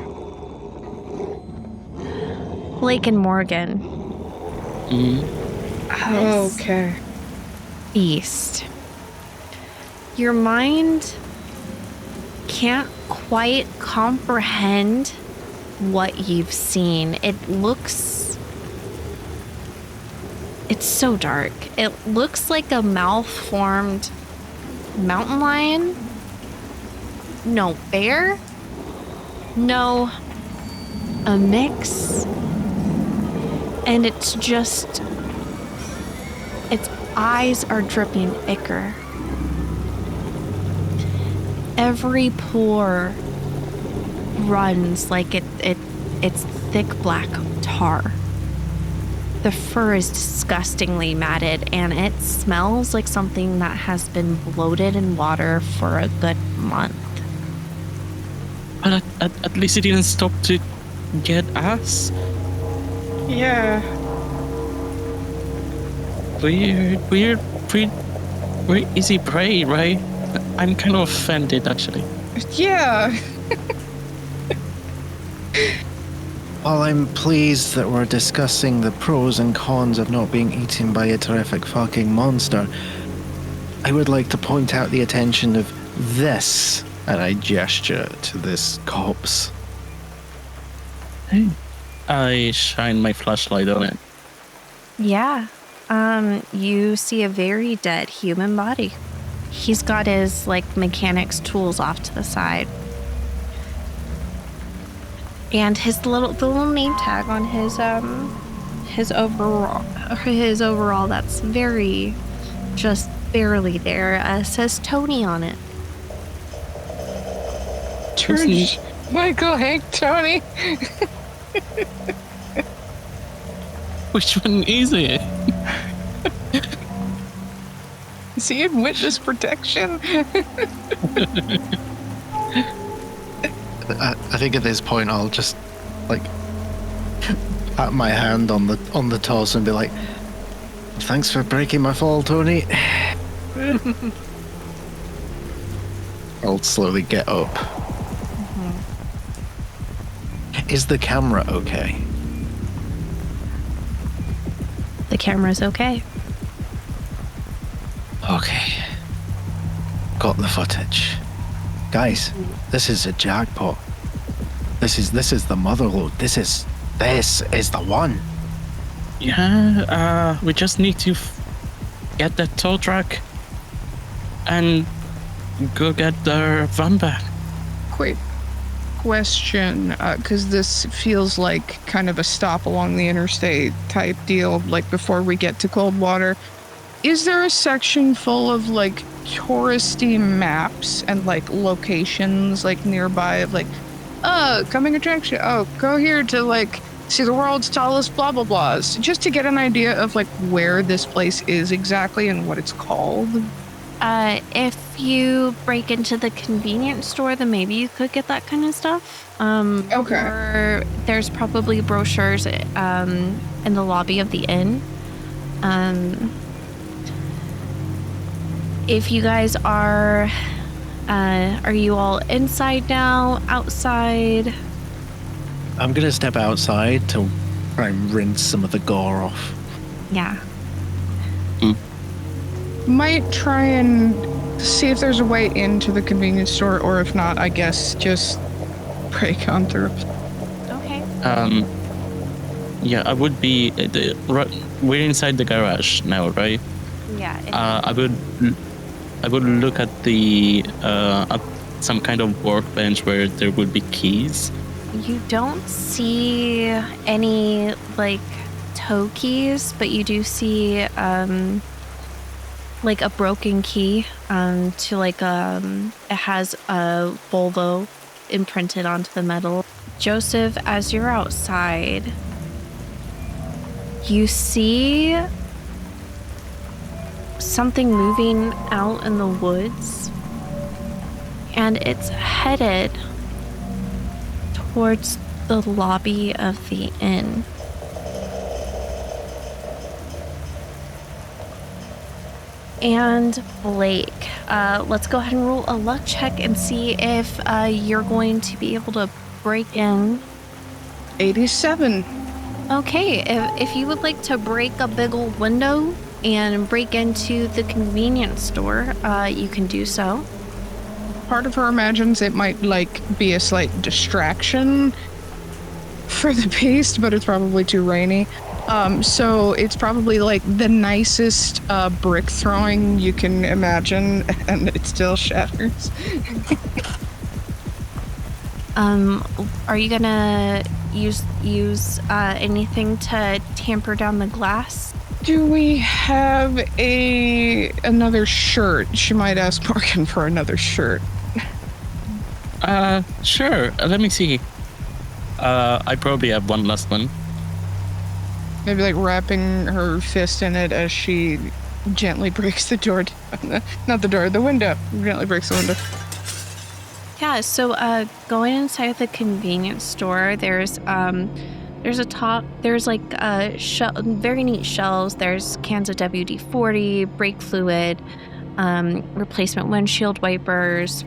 Blake and Morgan. Okay. Beast. Your mind can't quite comprehend what you've seen. It's so dark. It looks like a malformed mountain lion. No bear. No, a mix. And it's just, its eyes are dripping ichor. Every pore runs like it's thick black tar. The fur is disgustingly matted, and it smells like something that has been bloated in water for a good month. But at least it didn't stop to get us. Yeah. We're easy prey, right? I'm kind of offended, actually. Yeah. While I'm pleased that we're discussing the pros and cons of not being eaten by a terrific fucking monster, I would like to point out the attention of this, and I gesture to this corpse. Hey. I shine my flashlight on it. Yeah. You see a very dead human body. He's got his mechanics tools off to the side. And the little name tag on his overall that's very just barely there says Tony on it. Church. Michael, Hank, Tony. Which one is it? Is he in witness protection? I think at this point I'll just like pat my hand on the torso and be like, "Thanks for breaking my fall, Tony." I'll slowly get up. Is the camera okay? The camera's okay. Okay. Got the footage. Guys, this is a jackpot. This is the motherlode. This is the one. Yeah, we just need to get that tow truck and go get the van back. Quick question, because this feels like kind of a stop along the interstate type deal, like before we get to Coldwater. Is there a section full of like touristy maps and like locations like nearby of like, coming attraction, go here to like see the world's tallest blah blah blahs, just to get an idea of like where this place is exactly and what it's called? If you break into the convenience store, then maybe you could get that kind of stuff. Okay. Or there's probably brochures in the lobby of the inn. If you guys are you all inside now, outside? I'm gonna step outside to try and rinse some of the gore off. Yeah. Might try and see if there's a way into the convenience store, or if not, I guess just break on through. Okay. Yeah, I would be. We're inside the garage now, right? Yeah. I would look at the some kind of workbench where there would be keys. You don't see any like toe keys, but you do see like a broken key to like it has a Volvo imprinted onto the metal. Joseph, as you're outside, you see something moving out in the woods, and it's headed towards the lobby of the inn. And Blake, let's go ahead and roll a luck check and see if you're going to be able to break in. 87. Okay, if you would like to break a big old window and break into the convenience store, you can do so. Part of her imagines it might like be a slight distraction for the beast, but it's probably too rainy. So it's probably like the nicest brick throwing you can imagine, and it still shatters. Are you gonna use anything to tamper down the glass? Do we have another shirt? She might ask Morgan for another shirt. Sure. Let me see. I probably have one last one. Maybe like wrapping her fist in it as she gently breaks the door down. Not the door, the window. Gently breaks the window. Yeah, so going inside the convenience store, there's like very neat shelves. There's cans of WD-40, brake fluid, replacement windshield wipers.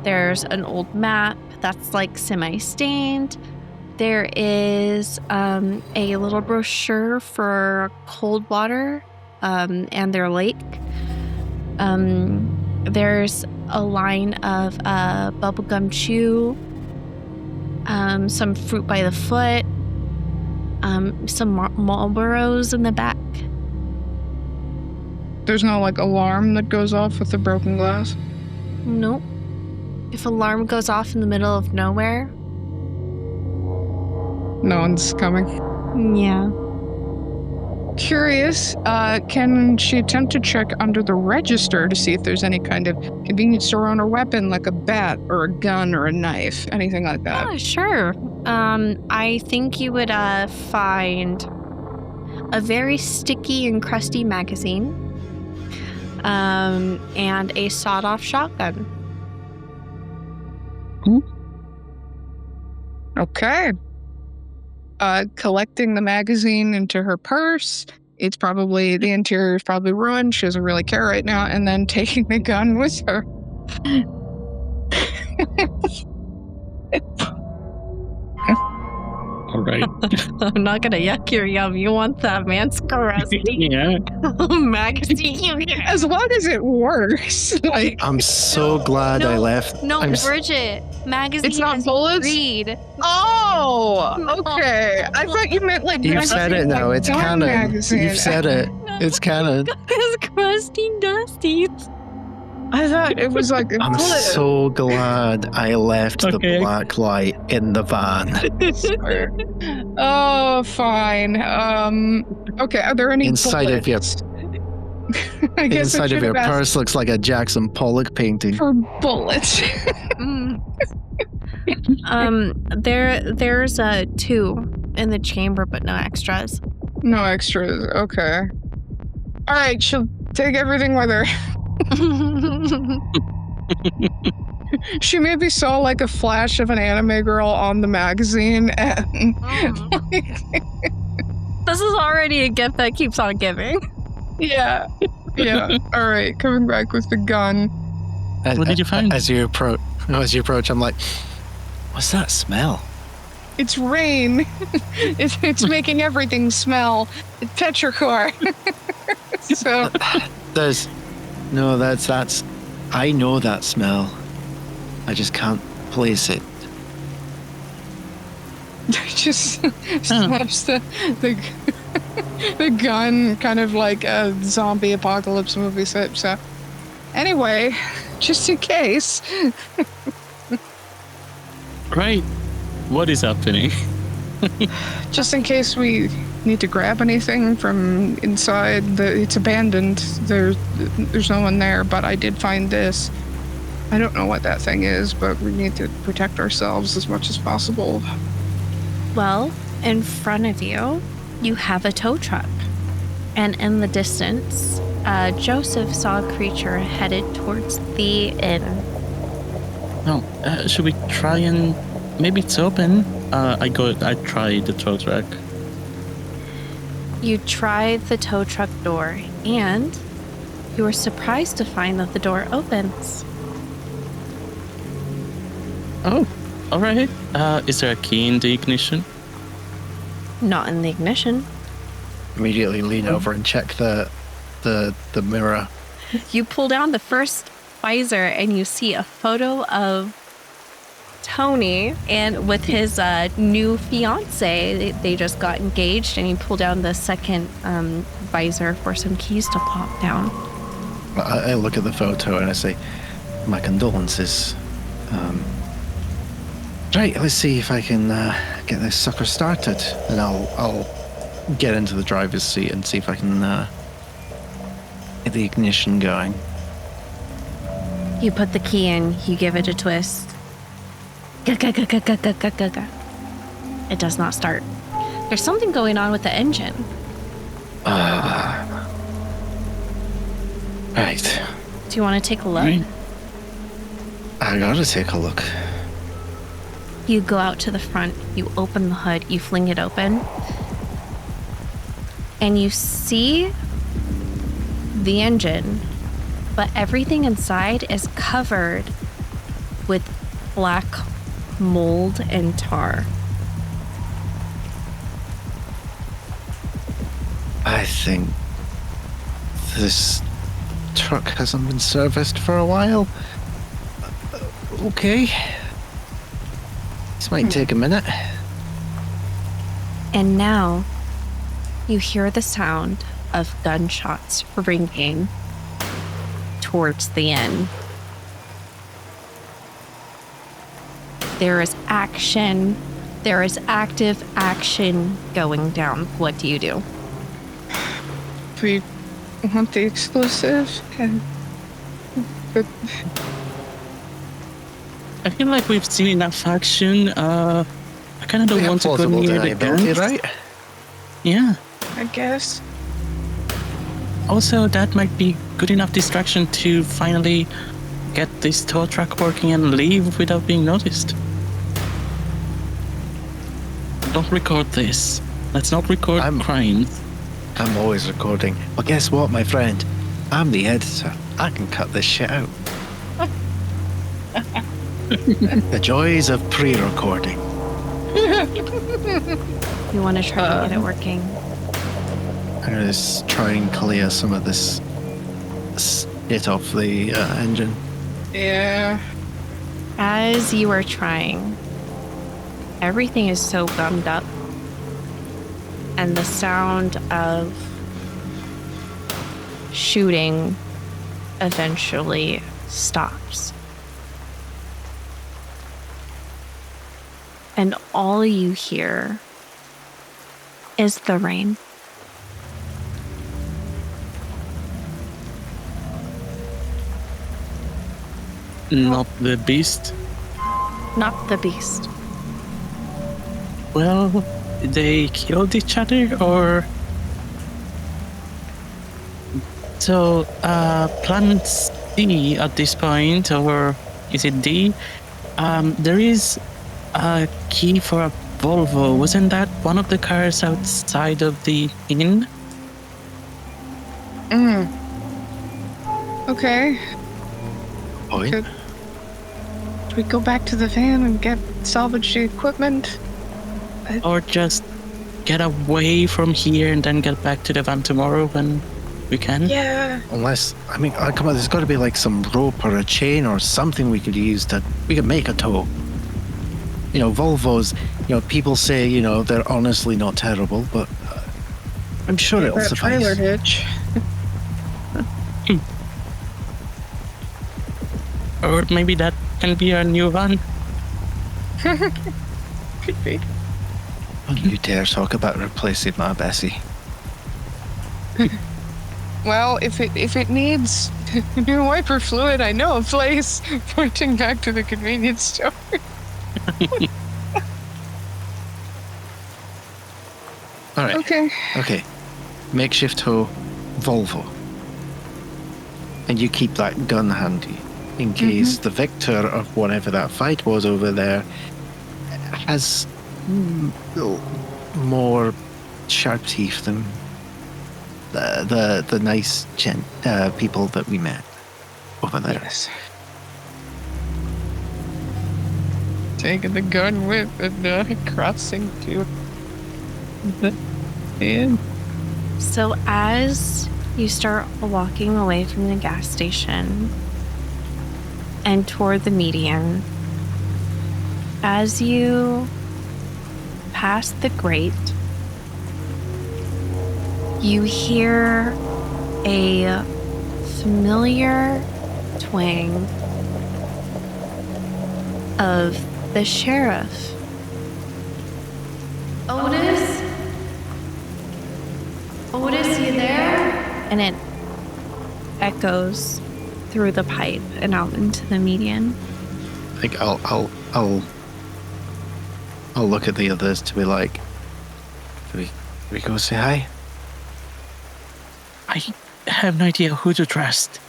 There's an old map that's like semi-stained. There is a little brochure for Coldwater and their lake. There's a line of bubblegum chew, some fruit by the foot, some Marlboros in the back. There's no like alarm that goes off with the broken glass? Nope. If alarm goes off in the middle of nowhere, no one's coming. Yeah. Curious, can she attempt to check under the register to see if there's any kind of convenience store owner weapon, like a bat or a gun or a knife, anything like that? Oh, sure. I think you would find a very sticky and crusty magazine, and a sawed-off shotgun. Okay. Collecting the magazine into her purse. It's probably, the interior is probably ruined. She doesn't really care right now. And then taking the gun with her. All right. I'm not gonna yuck your yum. You want that, man? Scrusty. Yeah. Magazine. As long as it works. Like, I'm so glad I left. No, I'm s- Bridget. Magazine. It's not bullets? Read. oh, okay. I thought you meant like You've said it now. It's gun canon. magazine. You've said it. It's canon. It's crusty dusty. I thought it was like a I'm bullet. so glad I left the Okay. black light in the van. Oh, fine. Okay, are there any Inside of your bullets? I guess I inside of should your have asked purse looks like a Jackson Pollock painting. for bullets. There's 2 in the chamber, but no extras. No extras. Okay. All right, she'll take everything with her. She maybe saw like a flash of an anime girl on the magazine, and This is already a gift that keeps on giving. yeah. All right, coming back with the gun. What did you find? As you approach, I'm like, what's that smell? It's rain. It's making everything smell. It's petrichor. So That's I know that smell. I just can't place it. just slaps the gun, kind of like a zombie apocalypse movie set. So anyway, just in case. Right. What is happening? Just in case we need to grab anything from inside, it's abandoned. There's no one there, but I did find this. I don't know what that thing is, but we need to protect ourselves as much as possible. Well, in front of you, you have a tow truck. And in the distance, Joseph saw a creature headed towards the inn. No. Should we try and maybe it's open? I try the tow truck. You tried the tow truck door, and you were surprised to find that the door opens. Oh, all right. Is there a key in the ignition? Not in the ignition. Immediately lean over and check the mirror. You pull down the first visor, and you see a photo of Tony and with his new fiance. They just got engaged, and you pull down the second visor for some keys to pop down. I look at the photo and I say, my condolences. Right, let's see if I can get this sucker started, and I'll get into the driver's seat and see if I can get the ignition going. You put the key in, you give it a twist. It does not start. There's something going on with the engine. Right. Do you want to take a look? Right. I gotta take a look. You go out to the front, you open the hood, you fling it open, and you see the engine, but everything inside is covered with black mold and tar. I think this truck hasn't been serviced for a while. Okay. This might take a minute. And now you hear the sound of gunshots ringing towards the inn. There is action. There is active action going down. What do you do? We want the explosive, and I feel like we've seen enough action. I kind of don't want to go near the gun. right? Yeah. I guess. Also, that might be good enough distraction to finally get this tow truck working and leave without being noticed. Don't record this. Let's not record crimes. I'm always recording. But guess what, my friend? I'm the editor. I can cut this shit out. The joys of pre-recording. You want to try to get it working? I'm going to try and clear some of this shit off the engine. Yeah. As you are trying, everything is so gummed up, and the sound of shooting eventually stops. And all you hear is the rain. Not the beast. Not the beast. Well, they killed each other, or... So, plan C at this point, or is it D? There is a key for a Volvo. Wasn't that one of the cars outside of the inn? Okay. Point. Good. Do we go back to the van and get salvage the equipment? Or just get away from here and then get back to the van tomorrow when we can? Yeah. Unless, I mean, come on, there's got to be like some rope or a chain or something we could use we could make a tow. You know, Volvos, you know, people say, you know, they're honestly not terrible, but I'm sure it'll That suffice. trailer hitch. Or maybe that can be our new van. Could be. Don't you dare talk about replacing my Bessie. Well, if it needs new wiper fluid, I know a place. Pointing back to the convenience store. All right. Okay. Makeshift tow, Volvo. And you keep that gun handy in case the victor of whatever that fight was over there has more sharp teeth than the nice people that we met over there. Yes. Taking the gun with and crossing to the inn. So as you start walking away from the gas station and toward the median, as you pass the grate, you hear a familiar twang of the sheriff. Otis? Otis, you there? And it echoes through the pipe and out into the median. Like I'll look at the others to be like, do we go say hi? I have no idea who to trust.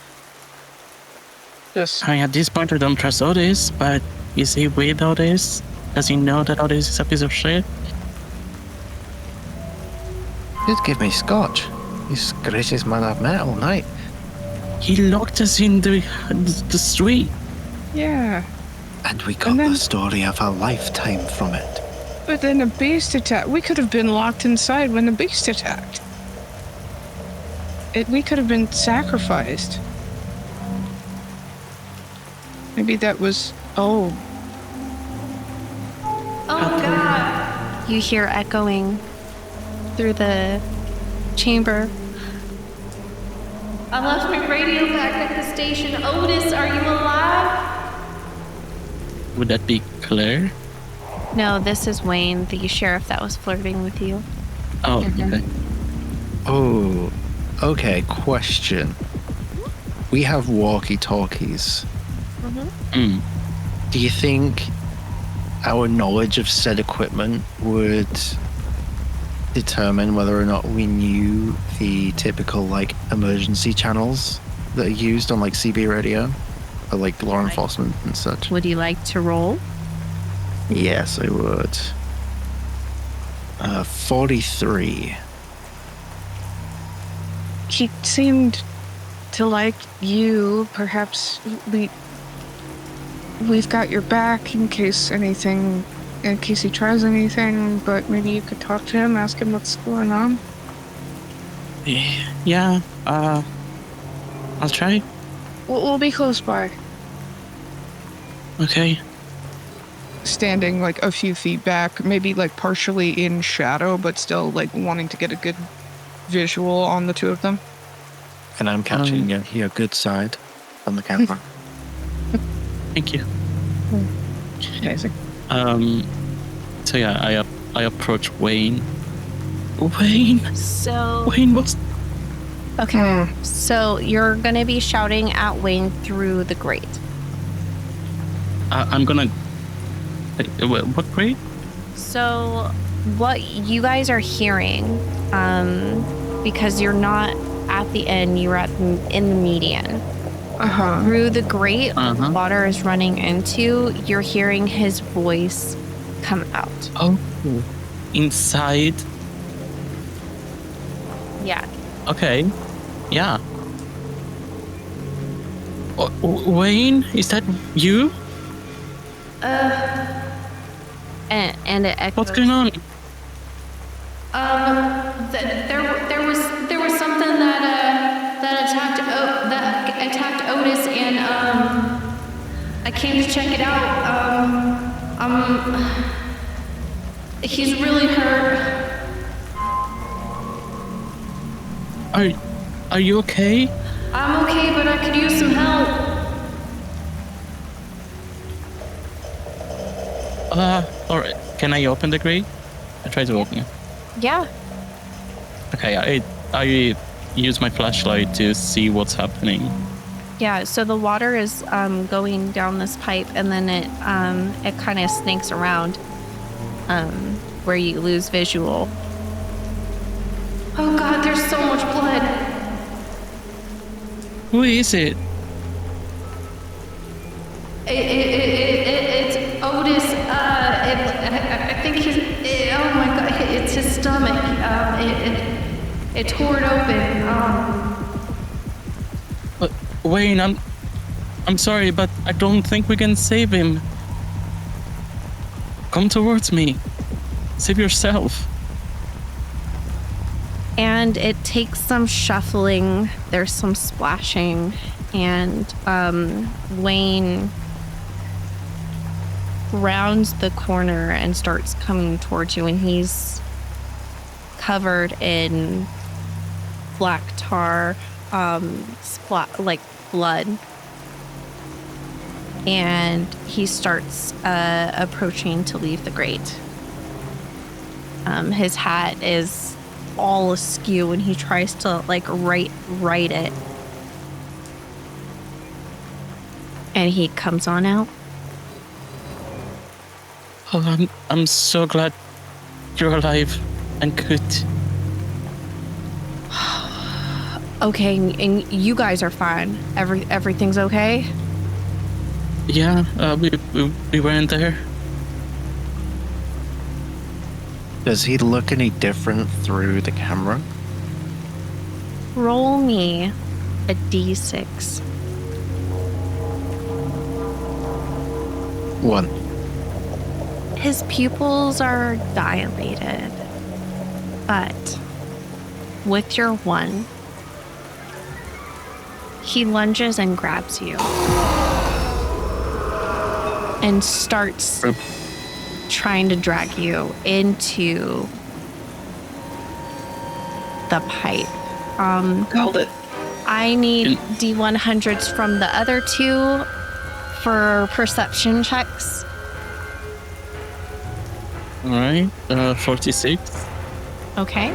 Yes. I mean, at this point, I don't trust Otis, but is he with Otis? Does he know that Otis is a piece of shit? Just give me scotch. He's the greatest man I've met all night. He locked us in the street. Yeah. And we got the story of a lifetime from it. But then a beast attacked. We could have been locked inside when the beast attacked. We could have been sacrificed. Maybe that was... Oh, God! You hear echoing through the chamber. I left my radio back at the station. Otis, are you alive? Would that be Claire? No, this is Wayne, the sheriff that was flirting with you. Oh, okay. Oh, okay, question. We have walkie-talkies. Do you think our knowledge of said equipment would determine whether or not we knew the typical like emergency channels that are used on like CB radio for like law enforcement and such? Would you like to roll? Yes, I would. 43. He seemed to like you. Perhaps we've got your back in case he tries anything, but maybe you could talk to him, ask him what's going on. Yeah, I'll try. We'll be close by. Okay. Standing like a few feet back, maybe like partially in shadow, but still like wanting to get a good visual on the two of them. And I'm catching your good side on the camera. Thank you. Amazing. So yeah, I approach Wayne. Wayne, what's... Okay. So you're going to be shouting at Wayne through the grate. I'm gonna... What grade? So what you guys are hearing, because you're not at the end, you're in the median. Through the grate water is running into, you're hearing his voice come out. Oh, inside? Yeah. Okay, yeah. Wayne, is that you? And it echoes. What's going on? There was something that attacked Otis, and I came to check it out. He's really hurt. Are you okay? I'm okay, but I could use some help. Alright. Can I open the grate? I try to open it. Yeah. Okay, I use my flashlight to see what's happening. Yeah, so the water is going down this pipe, and then it kind of snakes around where you lose visual. Oh God, there's so much blood. Who is it? It's Otis. I think he's. Oh my God, it's his stomach. It tore it open. Wayne, I'm sorry, but I don't think we can save him. Come towards me. Save yourself. And it takes some shuffling, there's some splashing, and Wayne rounds the corner and starts coming towards you, and he's covered in black tar, like blood. And he starts approaching to leave the grate. His hat is all askew, and he tries to like right it, and he comes on out. Oh, I'm so glad you're alive and good. Okay, and you guys are fine. Everything's okay? Yeah, we weren't there. Does he look any different through the camera? Roll me a d6. 1. His pupils are dilated, but with your 1, he lunges and grabs you and starts trying to drag you into the pipe. Hold it. I need D100s from the other two for perception checks. All right, 46. Okay.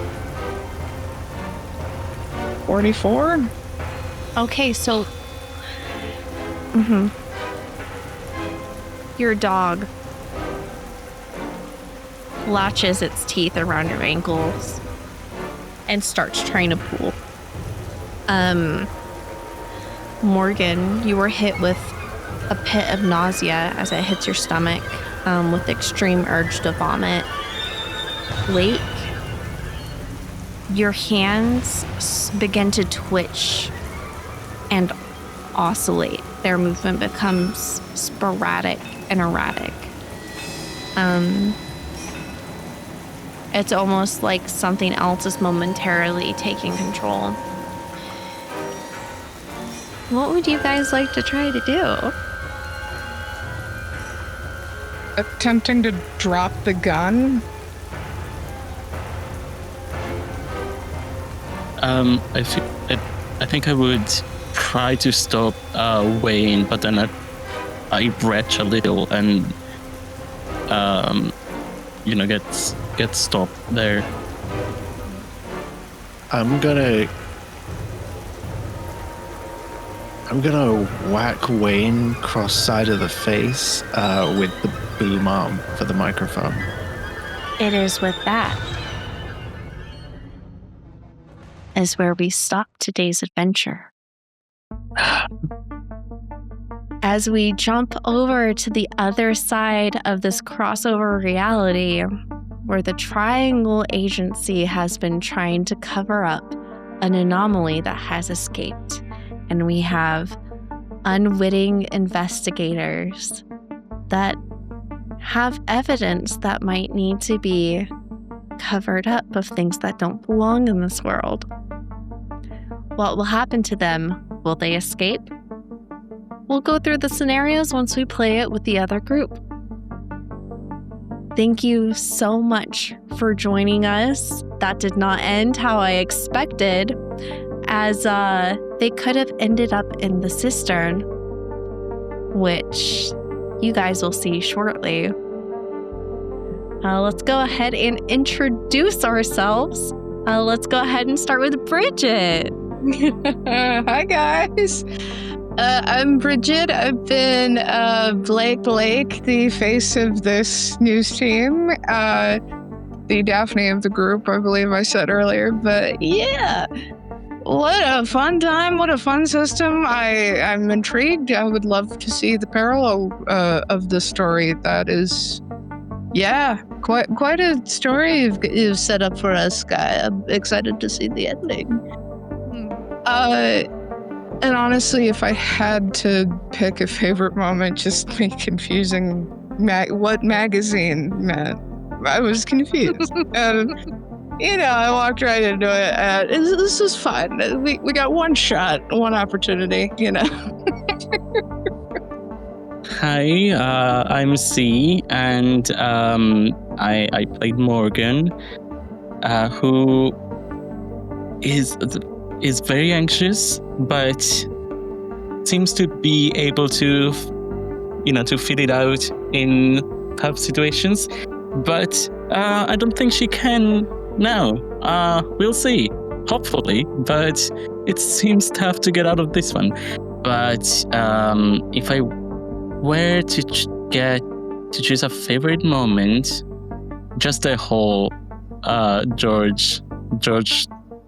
44? Okay, so... Your dog latches its teeth around your ankles and starts trying to pull. Morgan, you were hit with a pit of nausea as it hits your stomach, with extreme urge to vomit. Blake, your hands begin to twitch and oscillate. Their movement becomes sporadic and erratic. It's almost like something else is momentarily taking control. What would you guys like to try to do? Attempting to drop the gun. I think I would try to stop Wayne, but then I retch a little and get stopped there. I'm gonna whack Wayne cross side of the face with the boom arm for the microphone. It is with that is where we stop today's adventure. As we jump over to the other side of this crossover reality, where the Triangle Agency has been trying to cover up an anomaly that has escaped, and we have unwitting investigators that have evidence that might need to be covered up of things that don't belong in this world. What will happen to them? Will they escape? We'll go through the scenarios once we play it with the other group. Thank you so much for joining us. That did not end how I expected, as they could have ended up in the cistern, which you guys will see shortly. Let's go ahead and introduce ourselves. Let's go ahead and start with Bridget. Hi, guys. I'm Bridget. I've been Blake, the face of this news team. The Daphne of the group, I believe I said earlier. But yeah, what a fun time. What a fun system. I'm intrigued. I would love to see the parallel of the story. That is, yeah, quite a story you've set up for us, Guy. I'm excited to see the ending. And honestly, if I had to pick a favorite moment, just me confusing what magazine meant, I was confused. And, I walked right into it. This is fun. We got one shot, one opportunity, Hi, I'm C, and I played Morgan, who is very anxious, but seems to be able to, to fill it out in tough situations. But I don't think she can now. We'll see. Hopefully, but it seems tough to get out of this one. But if I were to choose a favorite moment, just the whole George.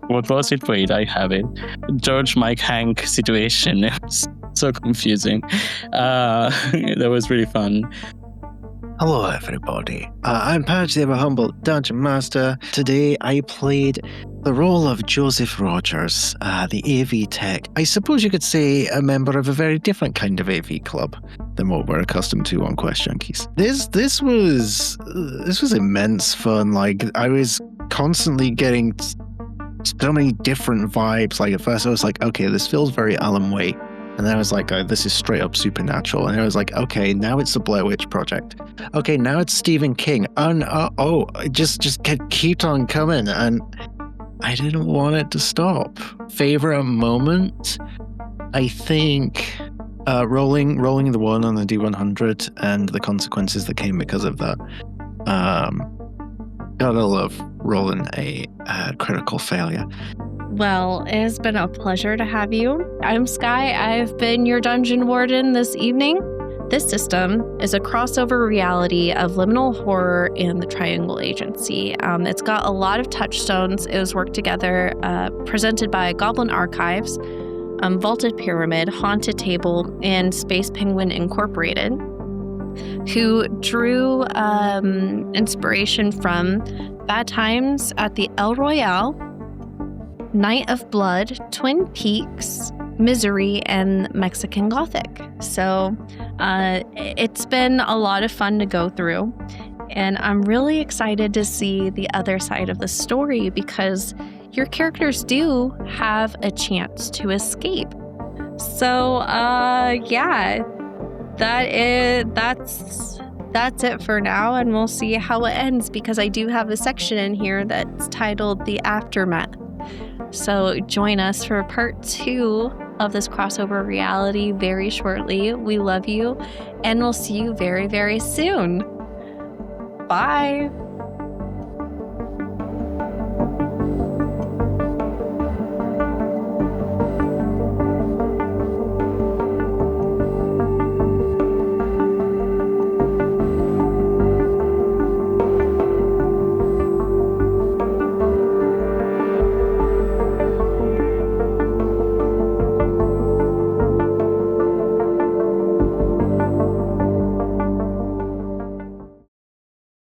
What was it? Wait, I have it. George, Mike, Hank situation. It was so confusing. That was really fun. Hello, everybody. I'm Padge, the humble Dungeon Master. Today, I played the role of Joseph Rogers, the AV tech. I suppose you could say a member of a very different kind of AV club than what we're accustomed to on Quest Junkies. This was immense fun. Like, I was constantly getting so many different vibes. Like, at first I was like, okay, this feels very Alan Wake. And then I was like, oh, this is straight up supernatural. And I was like, okay, now it's the Blair Witch Project. Okay, now it's Stephen King. And just keep on coming. And I didn't want it to stop. Favorite moment? I think rolling the one on the D100 and the consequences that came because of that. Gotta love rolling a critical failure. Well, it has been a pleasure to have you. I'm Sky. I've been your dungeon warden this evening. This system is a crossover reality of liminal horror and the Triangle Agency. It's got a lot of touchstones. It was worked together, presented by Goblin Archives, Vaulted Pyramid, Haunted Table, and Space Penguin Incorporated, who drew inspiration from Bad Times at the El Royale, Night of Blood, Twin Peaks, Misery, and Mexican Gothic. So it's been a lot of fun to go through, and I'm really excited to see the other side of the story because your characters do have a chance to escape. So yeah, that's it for now, and we'll see how it ends because I do have a section in here that's titled The Aftermath. So join us for part 2 of this crossover reality very shortly. We love you, and we'll see you very, very soon. Bye.